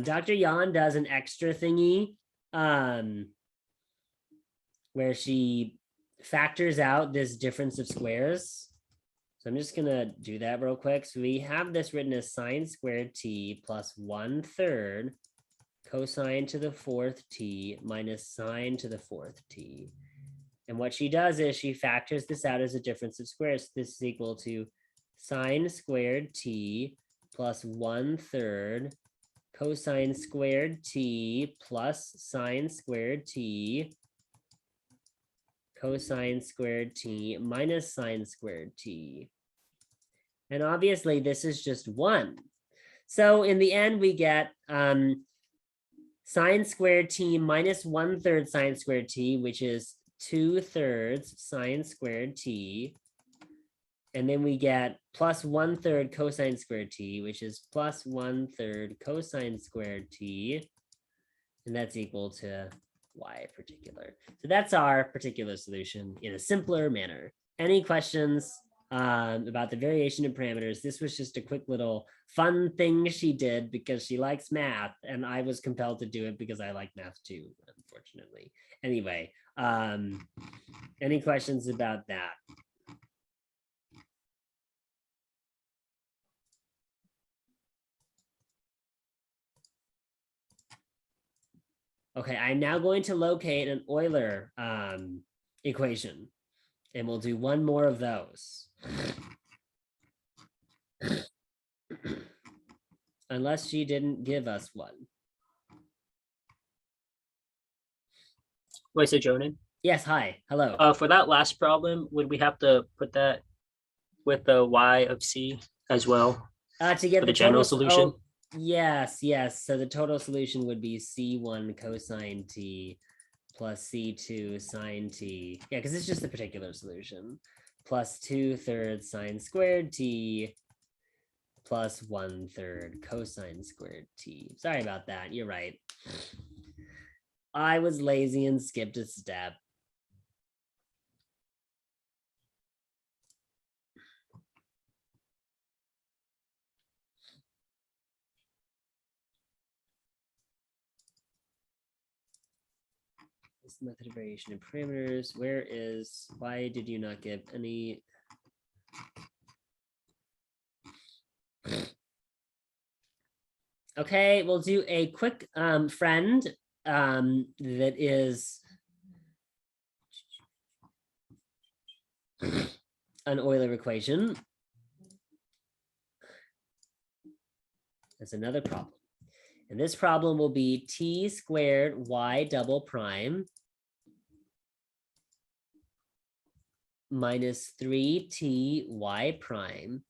Dr. Yan does an extra thingy where she factors out this difference of squares. So I'm just gonna do that real quick. So we have this written as sine squared t plus 1/3 cosine to the 4th t minus sine to the 4th t. And what she does is she factors this out as a difference of squares. This is equal to sine squared t plus 1/3 cosine squared t plus sine squared t cosine squared t minus sine squared t. And obviously this is just 1. So in the end, we get sine squared t minus 1/3 sine squared t, which is 2/3 sine squared t. And then we get plus 1/3 cosine squared t, which is plus 1/3 cosine squared t. And that's equal to y particular. So that's our particular solution in a simpler manner. Any questions about the variation in parameters? This was just a quick little fun thing she did because she likes math, and I was compelled to do it because I like math too, unfortunately. Anyway, any questions about that? Okay, I'm now going to locate an Euler equation, and we'll do one more of those. Unless she didn't give us one.
Wait, so Jonan,
Yes, hi, hello.
for that last problem, would we have to put that with the y of c as well?
To get
for
the
the general
total
solution?
Yes. So the total solution would be C1 cosine t plus C2 sine t. Yeah, because it's just the particular solution. Plus 2/3 sine squared t plus 1/3 cosine squared t. Sorry about that. You're right. I was lazy and skipped a step. This method of variation in parameters. Why did you not give any? Okay, we'll do a quick friend that is an Euler equation. That's another problem. And this problem will be t squared y double prime minus 3t y prime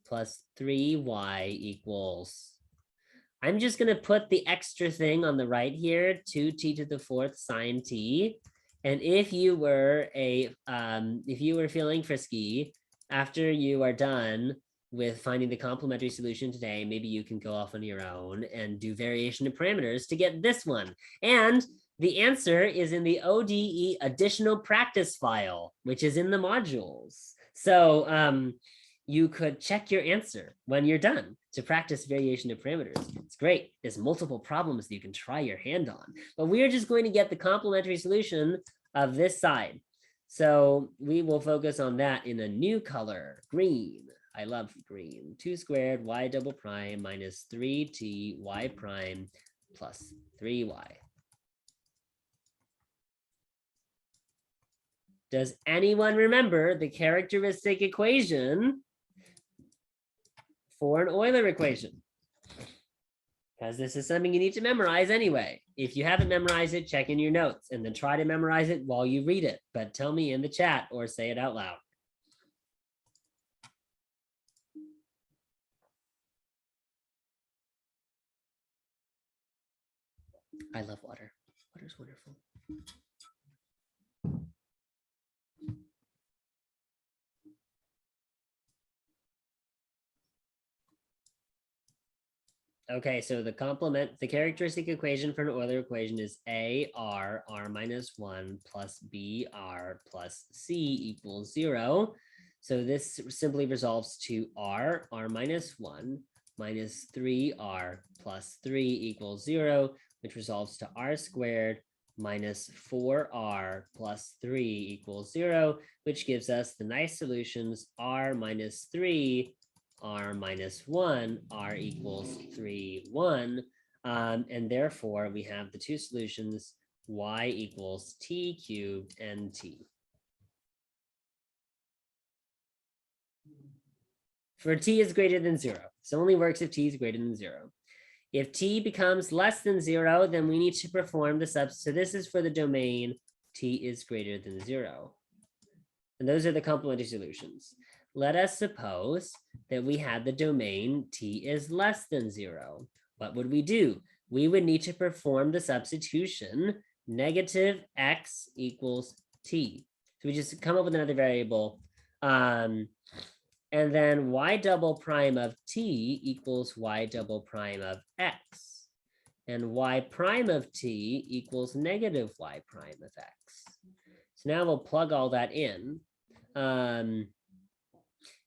plus 3y equals. I'm just going to put the extra thing on the right here, 2t to the 4th sine t. And if you were feeling frisky, after you are done with finding the complementary solution today, maybe you can go off on your own and do variation of parameters to get this one. And the answer is in the ODE additional practice file, which is in the modules. So you could check your answer when you're done to practice variation of parameters. It's great. There's multiple problems that you can try your hand on, but we are just going to get the complementary solution of this side. So we will focus on that in a new color, green. I love green. 2 squared y double prime minus 3t y prime plus 3y. Does anyone remember the characteristic equation for an Euler equation? Because this is something you need to memorize anyway. If you haven't memorized it, check in your notes and then try to memorize it while you read it. But tell me in the chat or say it out loud. I love water. Water's wonderful. Okay, so the characteristic equation for an Euler equation is r minus 1 plus br plus c equals 0. So this simply resolves to r minus 1 minus 3r plus 3 equals 0, which resolves to r squared minus 4r plus 3 equals 0, which gives us the nice solutions r minus 3, r minus 1, r equals 3, 1. And therefore, we have the two solutions, y equals t cubed and t. For t is greater than 0. This only works if t is greater than 0. If t becomes less than 0, then we need to perform the substitution. So this is for the domain t is greater than 0. And those are the complementary solutions. Let us suppose that we had the domain t is less than 0. What would we do? We would need to perform the substitution negative x equals t. So we just come up with another variable. And then y double prime of t equals y double prime of x. And y prime of t equals negative y prime of x. So now we'll plug all that in. And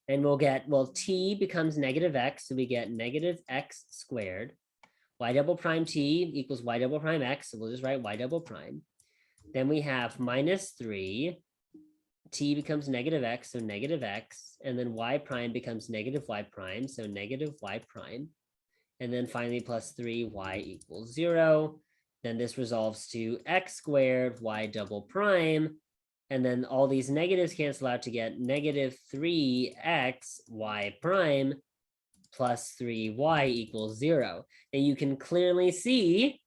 we'll get, well, t becomes negative x, so we get negative x squared. Y double prime t equals y double prime x, so we'll just write y double prime. Then we have minus 3. T becomes negative x, so negative x, and then y prime becomes negative y prime, so negative y prime, and then finally plus 3y equals 0. Then this resolves to x squared y double prime, and then all these negatives cancel out to get negative 3x y prime plus 3y equals 0. And you can clearly see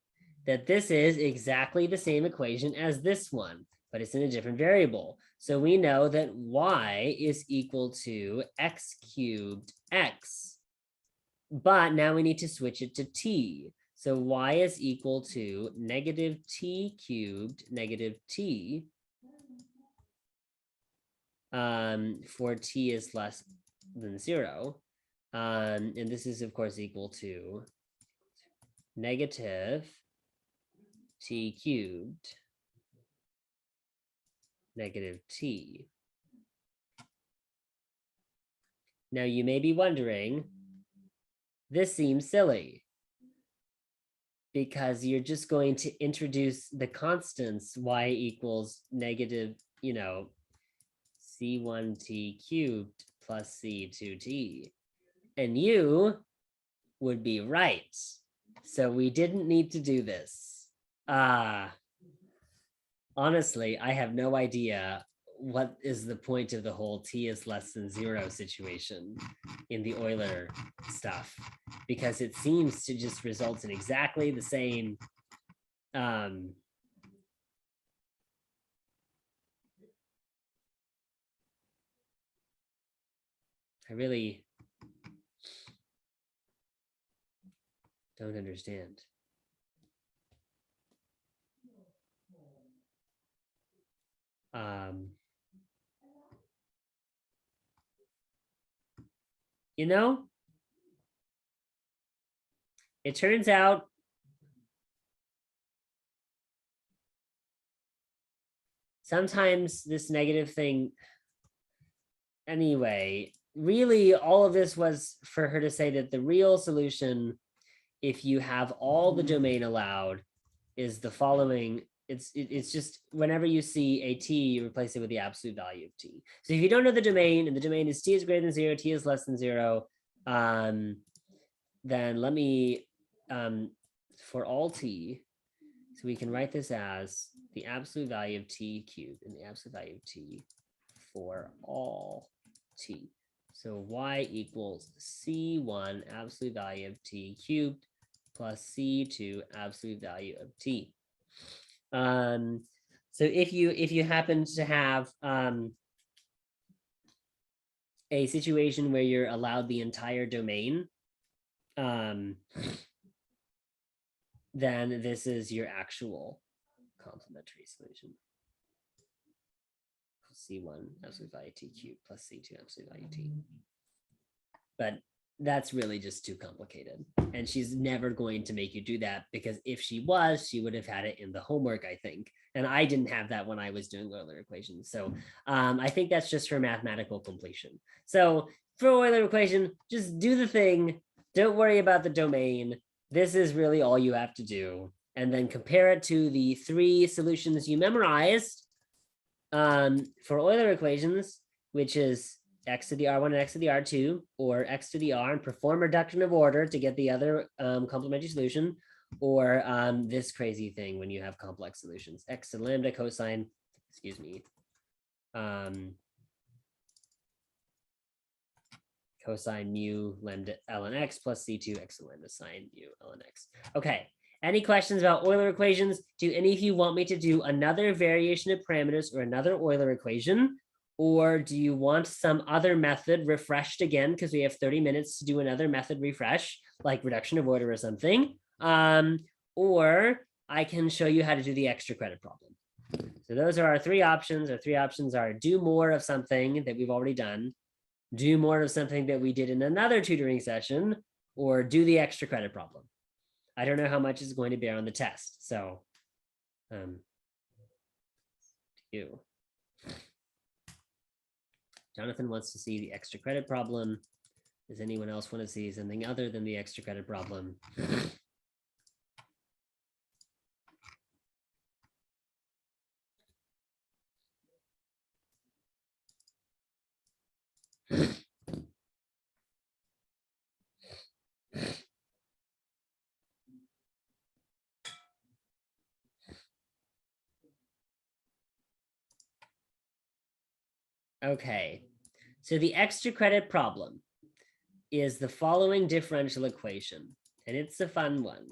that this is exactly the same equation as this one, but it's in a different variable. So we know that y is equal to x cubed x, but now we need to switch it to t. So y is equal to negative t cubed negative t for t is less than 0. And this is of course equal to negative t cubed negative t. Now you may be wondering, this seems silly because you're just going to introduce the constants y equals negative, c1t cubed plus c2t. And you would be right. So we didn't need to do this. Honestly, I have no idea what is the point of the whole t is less than 0 situation in the Euler stuff, because it seems to just result in exactly the same I really don't understand. It turns out sometimes this negative thing, anyway, really all of this was for her to say that the real solution, if you have all the domain allowed, is the following. It's just whenever you see a t, you replace it with the absolute value of t. So if you don't know the domain and the domain is t is greater than 0, t is less than 0, then let me, for all t, so we can write this as the absolute value of t cubed and the absolute value of t for all t. So y equals c1 absolute value of t cubed plus c2 absolute value of t. So if you happen to have a situation where you're allowed the entire domain, then this is your actual complementary solution. C1 absolute value t cubed plus c2 absolute value t. But that's really just too complicated. And she's never going to make you do that, because if she was, she would have had it in the homework, I think. And I didn't have that when I was doing Euler equations. So I think that's just for mathematical completion. So for Euler equation, just do the thing, Don't worry about the domain. This is really all you have to do. And then compare it to the 3 solutions you memorized for Euler equations, which is x to the r1 and x to the r2, or x to the r, and perform reduction of order to get the other complementary solution, or this crazy thing when you have complex solutions, x to lambda cosine, excuse me, cosine mu lambda ln x plus c2 x lambda sine mu ln x. Okay, any questions about Euler equations? Do any of you want me to do another variation of parameters or another Euler equation? Or do you want some other method refreshed again? Because we have 30 minutes to do another method refresh, like reduction of order or something. Or I can show you how to do the extra credit problem. So those are our 3 options. Our 3 options are do more of something that we've already done, do more of something that we did in another tutoring session, or do the extra credit problem. I don't know how much is going to bear on the test. So you. Jonathan wants to see the extra credit problem. Does anyone else want to see something other than the extra credit problem? Okay, so the extra credit problem is the following differential equation, and it's a fun one.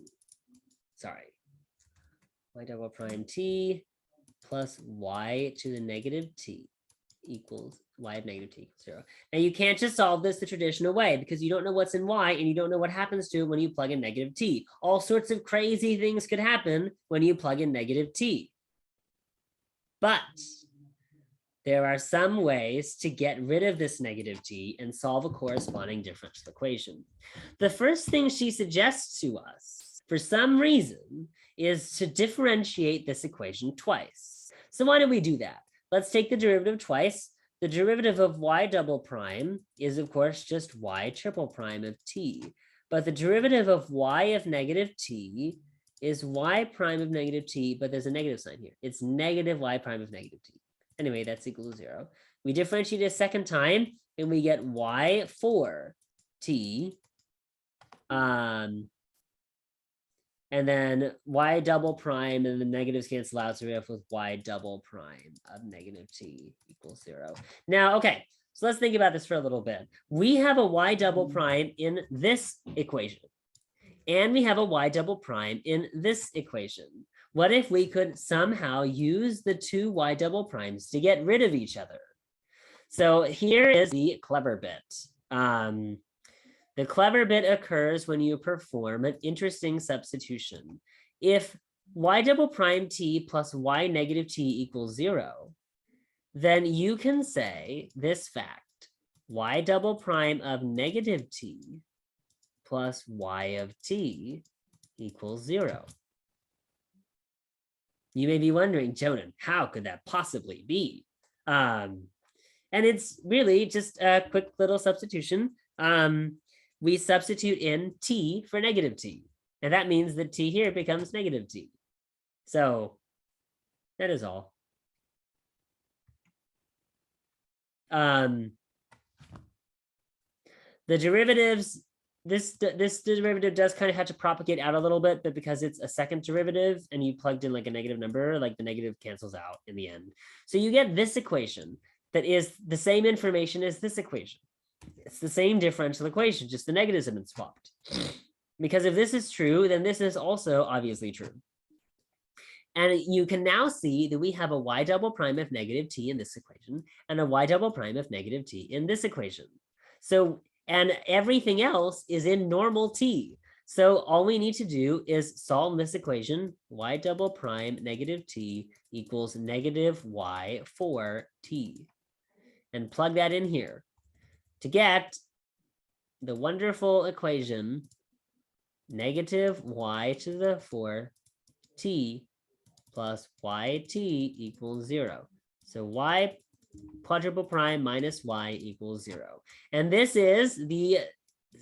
Sorry. Y double prime t plus y to the negative t equals y of negative t equals 0. Now you can't just solve this the traditional way because you don't know what's in y and you don't know what happens to it when you plug in negative t. All sorts of crazy things could happen when you plug in negative t. But there are some ways to get rid of this negative t and solve a corresponding differential equation. The first thing she suggests to us, for some reason, is to differentiate this equation twice. So why don't we do that? Let's take the derivative twice. The derivative of y double prime is, of course, just y triple prime of t. But the derivative of y of negative t is y prime of negative t, but there's a negative sign here. It's negative y prime of negative t. Anyway, that's equal to 0. We differentiate a second time, and we get y for t. And then y double prime, and the negatives cancel out, so we have with y double prime of negative t equals 0. Now, okay, so let's think about this for a little bit. We have a y double prime in this equation, and we have a y double prime in this equation. What if we could somehow use the 2 y double primes to get rid of each other? So here is the clever bit. The clever bit occurs when you perform an interesting substitution. If y double prime t plus y negative t equals 0, then you can say this fact: y double prime of negative t plus y of t equals 0. You may be wondering, Jonan, how could that possibly be? And it's really just a quick little substitution. We substitute in t for negative t, and that means that t here becomes negative t. So that is all. The derivatives, this derivative does kind of have to propagate out a little bit, but because it's a second derivative and you plugged in like a negative number, like the negative cancels out in the end. So you get this equation that is the same information as this equation. It's the same differential equation, just the negatives have been swapped. Because if this is true, then this is also obviously true. And you can now see that we have a y double prime of negative t in this equation and a y double prime of negative t in this equation. So, and everything else is in normal t. So all we need to do is solve this equation, y double prime negative t equals negative y for t. And plug that in here to get the wonderful equation negative y to the 4 t plus yt equals 0. So y quadruple prime minus y equals 0. And this is the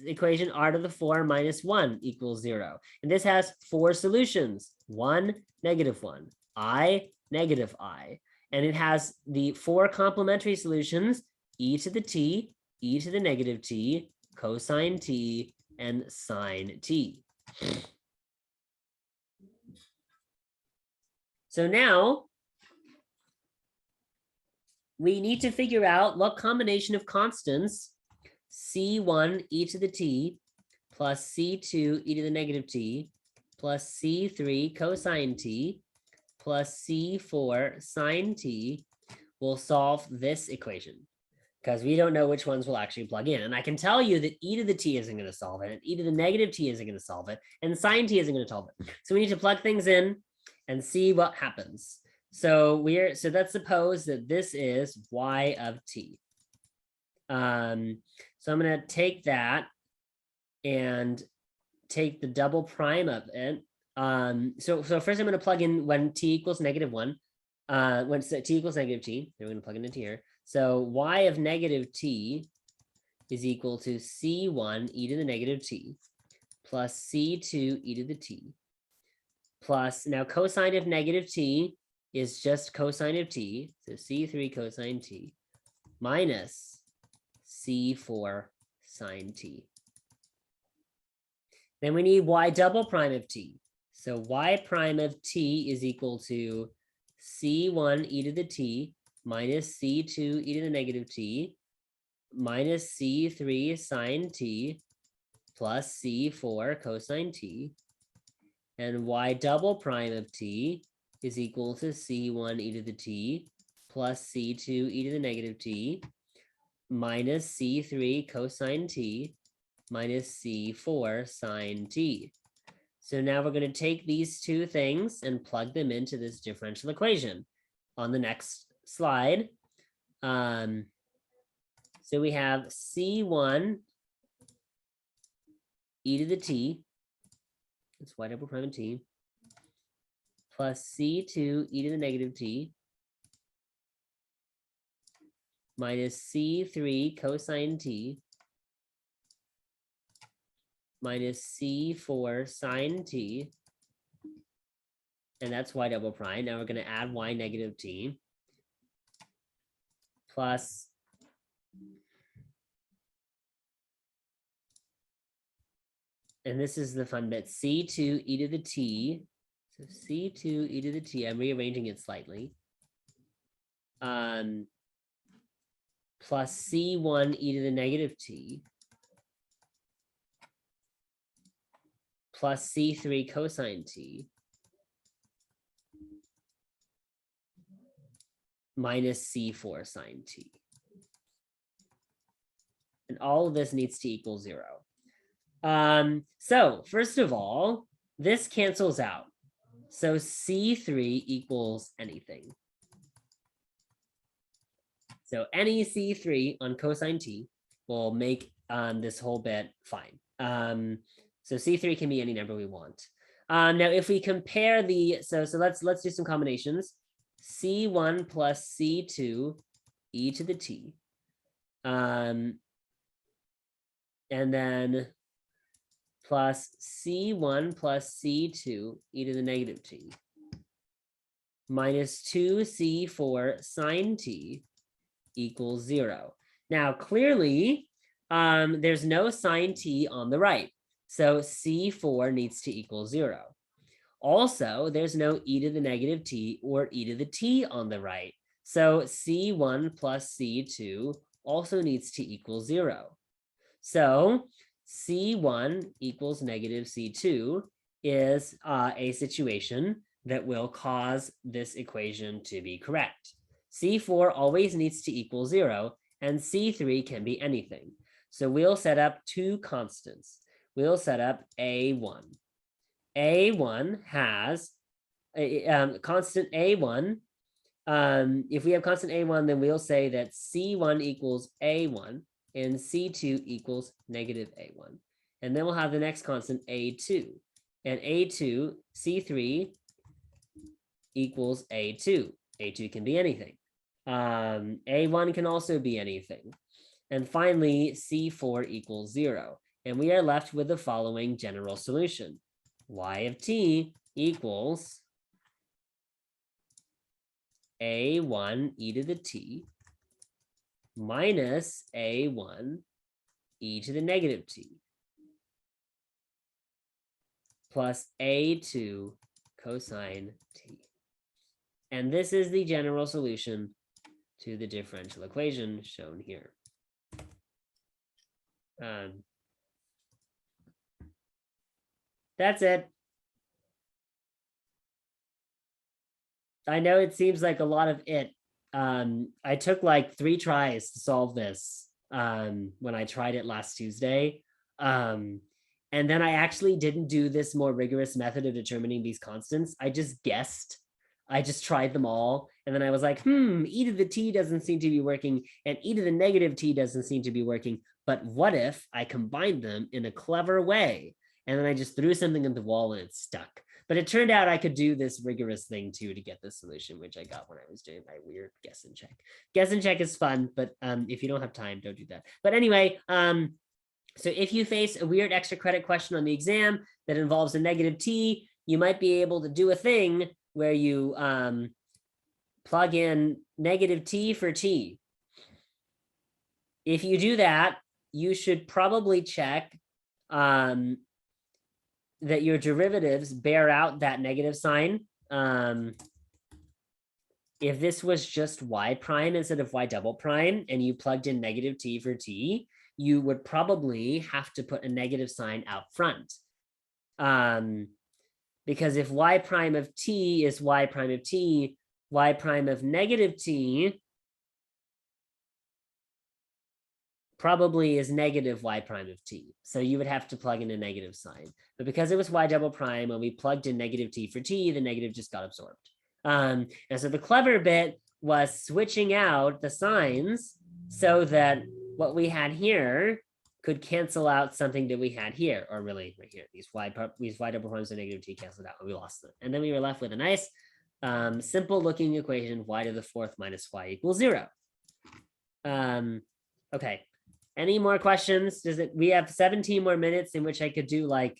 equation r to the 4 minus 1 equals 0. And this has 4 solutions, 1, -1, I, -I. And it has the 4 complementary solutions, e to the t, e to the -t, cosine t, and sine t. So now we need to figure out what combination of constants c1 e to the t plus c2 e to the -t plus c3 cosine t plus c4 sine t will solve this equation, because we don't know which ones will actually plug in. And I can tell you that e to the t isn't going to solve it, and e to the -t isn't going to solve it, and sine t isn't going to solve it. So we need to plug things in and see what happens. So let's suppose that this is y of t. So I'm going to take that and take the double prime of it. So first I'm going to plug in when t equals -1. When t equals -t, we're going to plug it into here. So y of -t is equal to c1 e to the -t plus c2 e to the t plus, now cosine of -t is just cosine of t, so c3 cosine t minus c4 sine t. Then we need y double prime of t. So y prime of t is equal to c1 e to the t minus c2 e to the -t minus c3 sine t plus c4 cosine t. And y double prime of t is equal to c1 e to the t plus c2 e to the -t minus c3 cosine t minus c4 sine t. So now we're going to take these two things and plug them into this differential equation on the next slide. So we have c1 e to the t, it's y double prime of t, plus c2 e to the -t minus c3 cosine t minus c4 sine t, and that's y double prime. Now we're going to add y -t plus and this is the fun bit, c2 e to the t. So c2 e to the t, I'm rearranging it slightly. Plus c1 e to the -t plus c3 cosine t minus c4 sine t. And all of this needs to equal 0. So first of all, this cancels out. So c3 equals anything. So any c3 on cosine t will make this whole bit fine. So c3 can be any number we want. Now, if we compare the, so let's do some combinations. C1 plus C2 e to the t. And then plus C1 plus C2 e to the -t minus 2C4 sine t equals 0. Now, clearly, there's no sine t on the right. So C4 needs to equal 0. Also, there's no e to the -t or e to the t on the right. So C1 plus C2 also needs to equal 0. So C1 equals -C2 is a situation that will cause this equation to be correct. C4 always needs to equal 0, and C3 can be anything. So we'll set up two constants. We'll set up A1. A1 has a constant A1. If we have constant A1, then we'll say that C1 equals A1 and C2 equals -A1. And then we'll have the next constant A2. And A2, C3 equals A2. A2 can be anything. A1 can also be anything. And finally, C4 equals 0. And we are left with the following general solution. Y of t equals a1 e to the t minus a1 e to the negative t plus a2 cosine t. And this is the general solution to the differential equation shown here. That's it. I know it seems like a lot of it. I took like 3 tries to solve this when I tried it last Tuesday. And then I actually didn't do this more rigorous method of determining these constants. I just guessed. I just tried them all. And then I was like, e to the t doesn't seem to be working, and e to the negative t doesn't seem to be working. But what if I combined them in a clever way? And then I just threw something at the wall and it stuck. But it turned out I could do this rigorous thing too to get the solution, which I got when I was doing my weird guess and check. Guess and check is fun, but if you don't have time, don't do that. But anyway, so if you face a weird extra credit question on the exam that involves a negative t, you might be able to do a thing where you plug in negative t for t. If you do that, you should probably check that your derivatives bear out that negative sign. If this was just y prime instead of y double prime, and you plugged in negative t for t, you would probably have to put a negative sign out front. Because if y prime of t is y prime of t, y prime of negative t probably is negative y prime of t. So you would have to plug in a negative sign. But because it was y double prime, when we plugged in negative t for t, the negative just got absorbed. And so the clever bit was switching out the signs so that what we had here could cancel out something that we had here, or really right here. These y double primes and negative t canceled out, and we lost them. And then we were left with a nice simple looking equation, y to the 4th minus y equals 0. Okay. Any more questions? We have 17 more minutes in which I could do like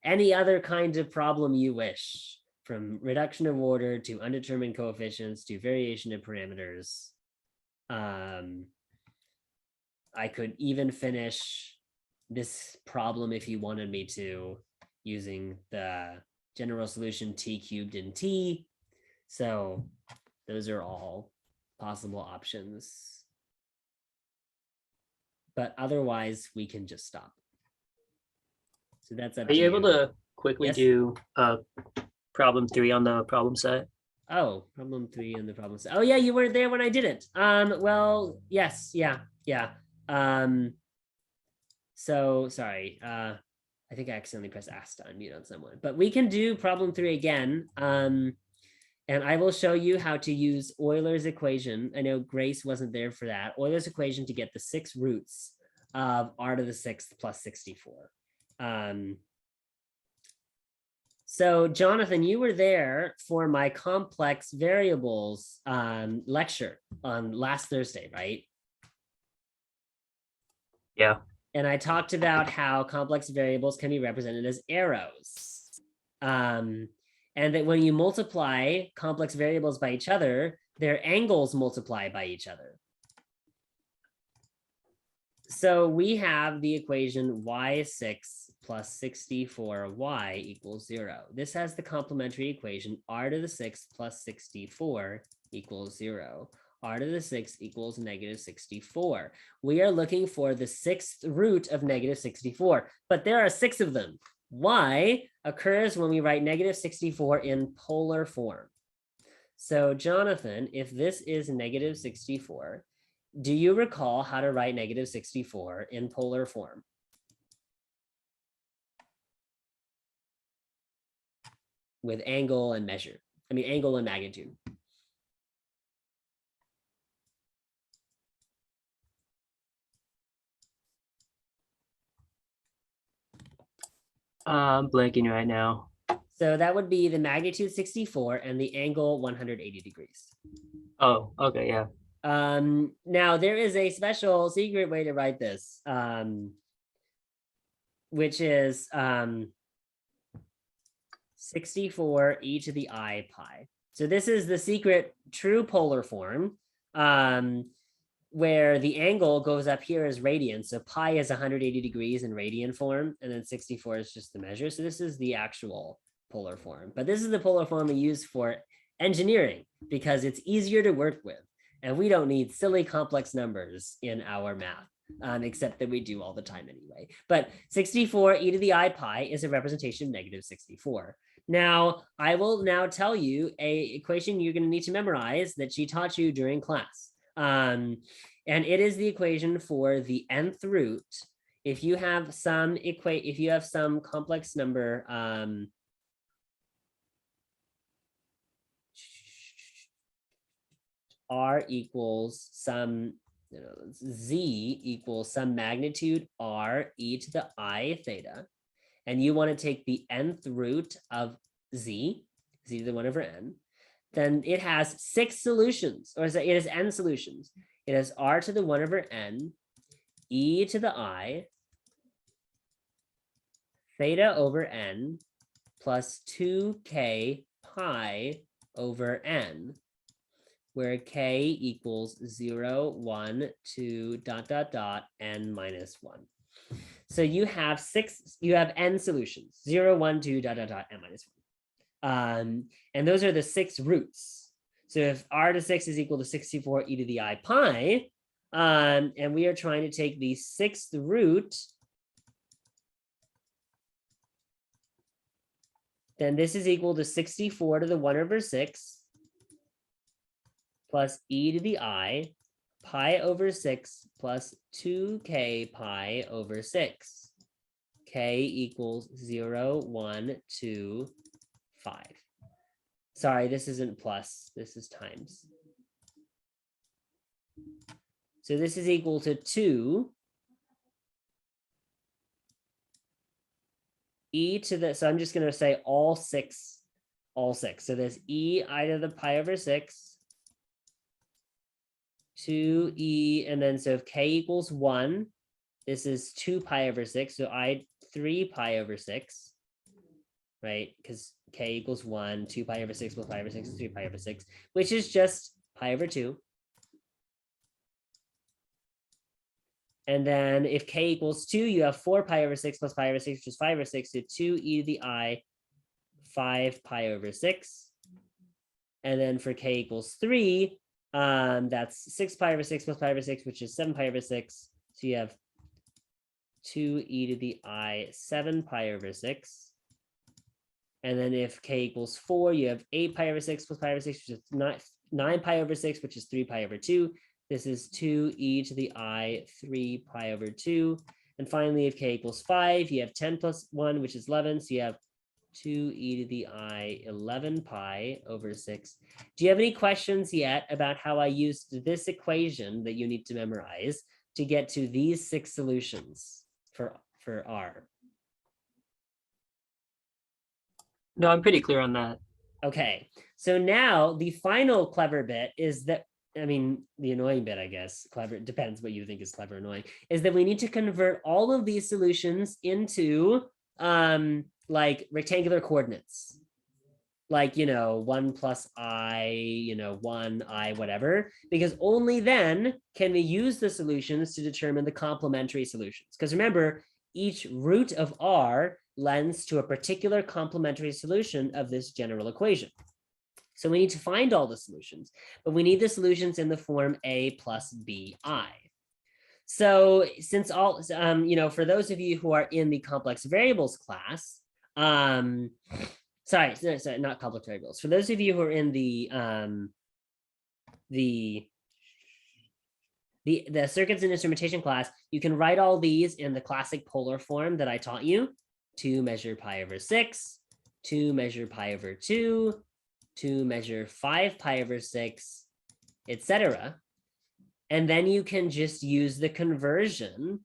any other kind of problem you wish, from reduction of order to undetermined coefficients to variation of parameters. I could even finish this problem if you wanted me to, using the general solution t cubed in t. So those are all possible options. But otherwise, we can just stop. So that's up
Are
to
you able to quickly
Yes?
do problem 3 on the problem set?
Oh, problem 3 in the problem set. Oh yeah, you weren't there when I did it. Well, yes, yeah. So sorry. I think I accidentally pressed ask to unmute on someone. But we can do problem 3 again. And I will show you how to use Euler's equation. I know Grace wasn't there for that. Euler's equation to get the 6 roots of r to the 6th plus 64. So Jonathan, you were there for my complex variables lecture on last Thursday, right?
Yeah.
And I talked about how complex variables can be represented as arrows. And that when you multiply complex variables by each other, their angles multiply by each other. So we have the equation y6 plus 64y equals 0. This has the complementary equation r to the 6th plus 64 equals 0. R to the 6th equals negative 64. We are looking for the 6th root of negative 64, but there are 6 of them. Y occurs when we write negative 64 in polar form. So Jonathan, if this is negative 64, do you recall how to write negative 64 in polar form? With angle and measure. I mean, angle and magnitude.
I'm blanking right now.
So that would be the magnitude 64 and the angle 180 degrees.
Oh, okay, yeah.
Now there is a special secret way to write this. which is 64 e to the I pi. So this is the secret true polar form, where the angle goes up here as radians. So pi is 180 degrees in radian form, and then 64 is just the measure. So this is the actual polar form. But this is the polar form we use for engineering because it's easier to work with. And we don't need silly complex numbers in our math, except that we do all the time anyway. But 64 e to the I pi is a representation of negative 64. Now, I will now tell you a equation you're going to need to memorize that she taught you during class. And it is the equation for the nth root. If you have some complex number, r equals some, z equals some magnitude r e to the I theta, and you want to take the nth root of z to the 1 over n, then it has 6 solutions, or it has n solutions. It has r to the 1 over n, e to the I, theta over n, plus 2k pi over n, where k equals 0, 1, 2, ... n minus 1. So you have n solutions, 0, 1, 2, ... n minus 1. And those are the 6 roots. So if r to 6 is equal to 64 e to the I pi, and we are trying to take the 6th root, then this is equal to 64 to the 1 over 6 plus e to the I pi over 6 plus 2k pi over 6. K equals 0, 1, 2, 5. Sorry, this isn't plus, this is times. So this is equal to 2 e to the, so I'm just going to say all 6. So there's e I to the pi over 6, 2e, and then so if k equals 1, this is 2 pi over 6, so I 3 pi over 6, right? Because k equals 1, 2 pi over 6 plus pi over 6 is 3 pi over 6, which is just pi over 2. And then if k equals 2, you have 4 pi over 6 plus pi over 6, which is 5 over 6, so 2 e to the I, 5 pi over 6. And then for k equals 3, that's 6 pi over 6 plus pi over 6, which is 7 pi over 6. So you have 2 e to the I, 7 pi over 6. And then if k equals 4, you have 8 pi over 6 plus pi over 6, which is 9 pi over 6, which is 3 pi over 2. This is 2 e to the I, 3 pi over 2. And finally, if k equals 5, you have 10 plus 1, which is 11. So you have 2 e to the I, 11 pi over 6. Do you have any questions yet about how I used this equation that you need to memorize to get to these 6 solutions for R?
No, I'm pretty clear on that.
Okay, so now the final clever bit is that, I mean, the annoying bit, I guess, clever, it depends what you think is clever or annoying, is that we need to convert all of these solutions into like rectangular coordinates, like, 1 plus I, 1 I, whatever, because only then can we use the solutions to determine the complementary solutions. Because remember, each root of R lends to a particular complementary solution of this general equation. So we need to find all the solutions, but we need the solutions in the form A plus BI. So since all, for those of you who are in the complex variables class, sorry, not complex variables. For those of you who are in the circuits and instrumentation class, you can write all these in the classic polar form that I taught you. 2 measure pi over 6, 2 measure pi over 2, 2 measure 5 pi over 6, etc. And then you can just use the conversion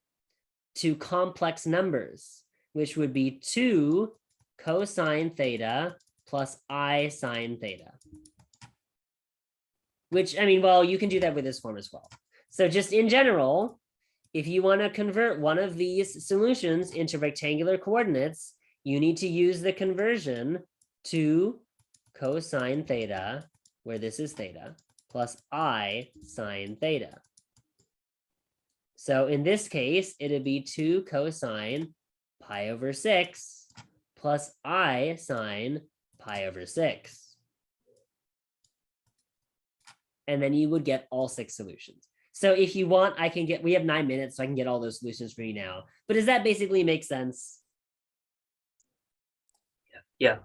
to complex numbers, which would be 2 cosine theta plus I sine theta. Which, I mean, well, you can do that with this form as well. So just in general, if you want to convert one of these solutions into rectangular coordinates, you need to use the conversion to cosine theta, where this is theta, plus I sine theta. So in this case, it'd be 2 cosine pi over 6 plus I sine pi over 6. And then you would get all 6 solutions. So if you want, we have 9 minutes, so I can get all those solutions for you now. But does that basically make sense?
Yeah.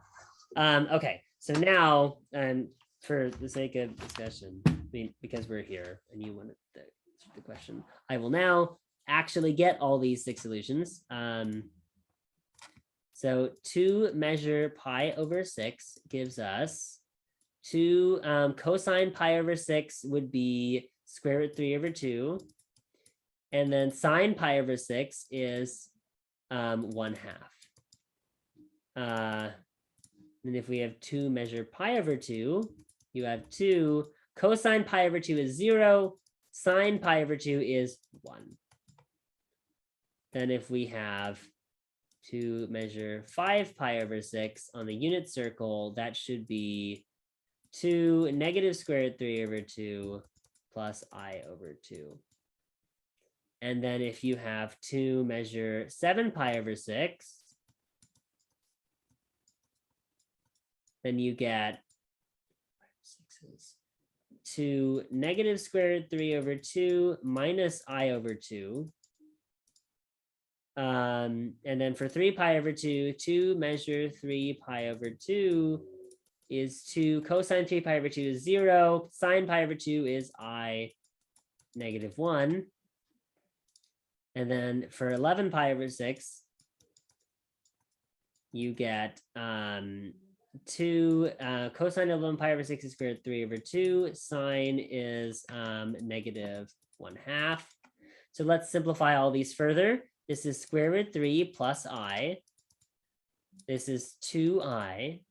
Okay, so now, for the sake of discussion, because we're here and you wanted the question, I will now actually get all these 6 solutions. So to measure pi over 6 gives us 2 cosine pi over 6 would be square root 3 over 2. And then sine pi over 6 is 1/2. And if we have 2 measure pi over 2, you have 2 cosine pi over 2 is 0, sine pi over 2 is 1. Then if we have to measure 5 pi over 6 on the unit circle, that should be 2 negative square root 3 over 2 plus I over 2. And then if you have to measure 7 pi over 6, then you get 2 negative square root 3 over 2 minus I over 2. And then for 3 pi over 2, to measure 3 pi over 2 is 2 cosine 3 pi over 2 is 0, sine pi over 2 is I negative 1. And then for 11 pi over 6, you get 2 cosine of 11 pi over 6 is square root 3 over 2, sine is negative 1/2. So let's simplify all these further. This is square root 3 plus I. This is 2I.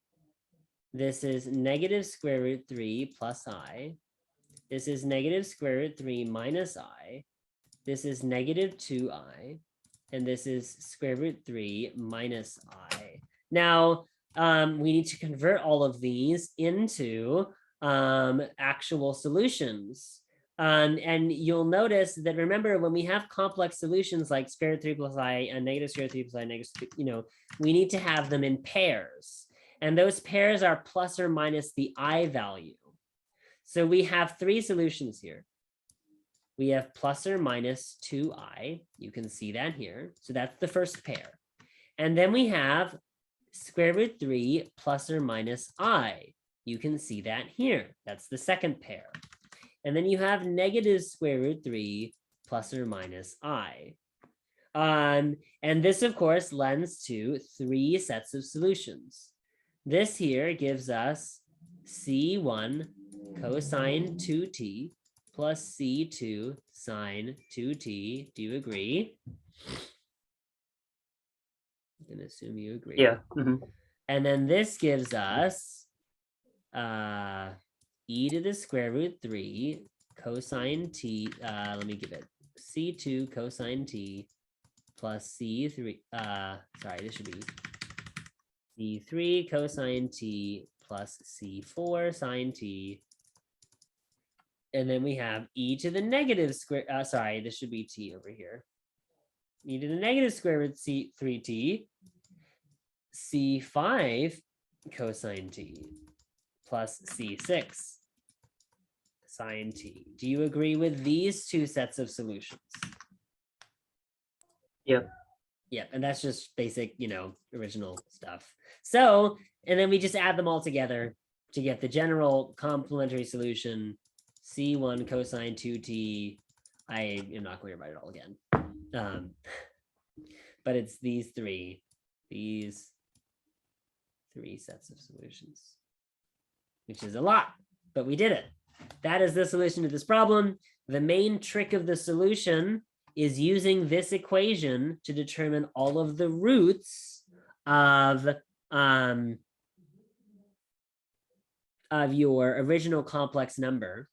This is negative square root 3 plus I. This is negative square root 3 minus I. This is negative 2I. And this is square root 3 minus I. Now, we need to convert all of these into actual solutions. And you'll notice that, remember, when we have complex solutions like square root 3 plus I and negative square root 3 plus I, negative, we need to have them in pairs. And those pairs are plus or minus the I value. So we have 3 solutions here. We have plus or minus 2I. You can see that here. So that's the first pair. And then we have square root 3 plus or minus I. You can see that here. That's the second pair. And then you have negative square root 3 plus or minus I. And this, of course, lends to 3 sets of solutions. This here gives us C1 cosine 2t plus C2 sine 2t. Do you agree? I'm going to assume you agree.
Yeah.
And then this gives us e to the square root 3 cosine t, let me give it C2 cosine t plus C3, sorry, this should be C3 cosine t plus C4 sine t. And then we have e to the negative square, sorry, this should be t over here. E to the negative square root C3t, C5 cosine t plus C6 sine t. Do you agree with these 2 sets of solutions?
Yep.
Yep, and that's just basic, original stuff. So, and then we just add them all together to get the general complementary solution, C1 cosine 2t. I am not going to write it all again. But it's these 3 sets of solutions, which is a lot, but we did it. That is the solution to this problem. The main trick of the solution is using this equation to determine all of the roots of your original complex number.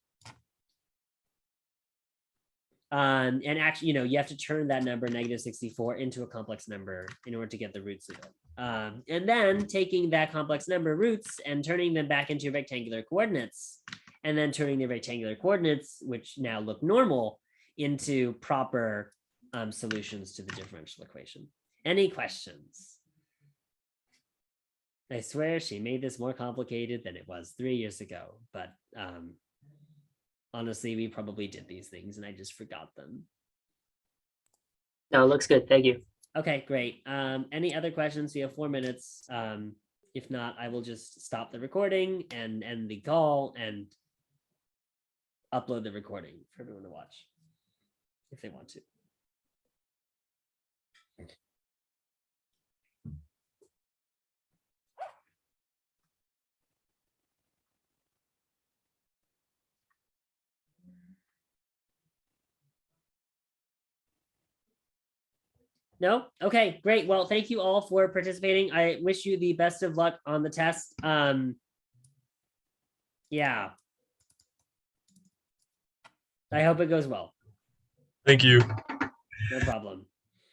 And actually, you have to turn that number -64 into a complex number in order to get the roots of it. And then taking that complex number roots and turning them back into rectangular coordinates, and then turning the rectangular coordinates, which now look normal, into proper solutions to the differential equation. Any questions? I swear she made this more complicated than it was 3 years ago, but honestly, we probably did these things and I just forgot them.
No, it looks good. Thank you.
Okay, great. Any other questions? We have 4 minutes. If not, I will just stop the recording and end the call and upload the recording for everyone to watch if they want to. No? Okay, great. Well, thank you all for participating. I wish you the best of luck on the test. Yeah. I hope it goes well.
Thank you.
No problem.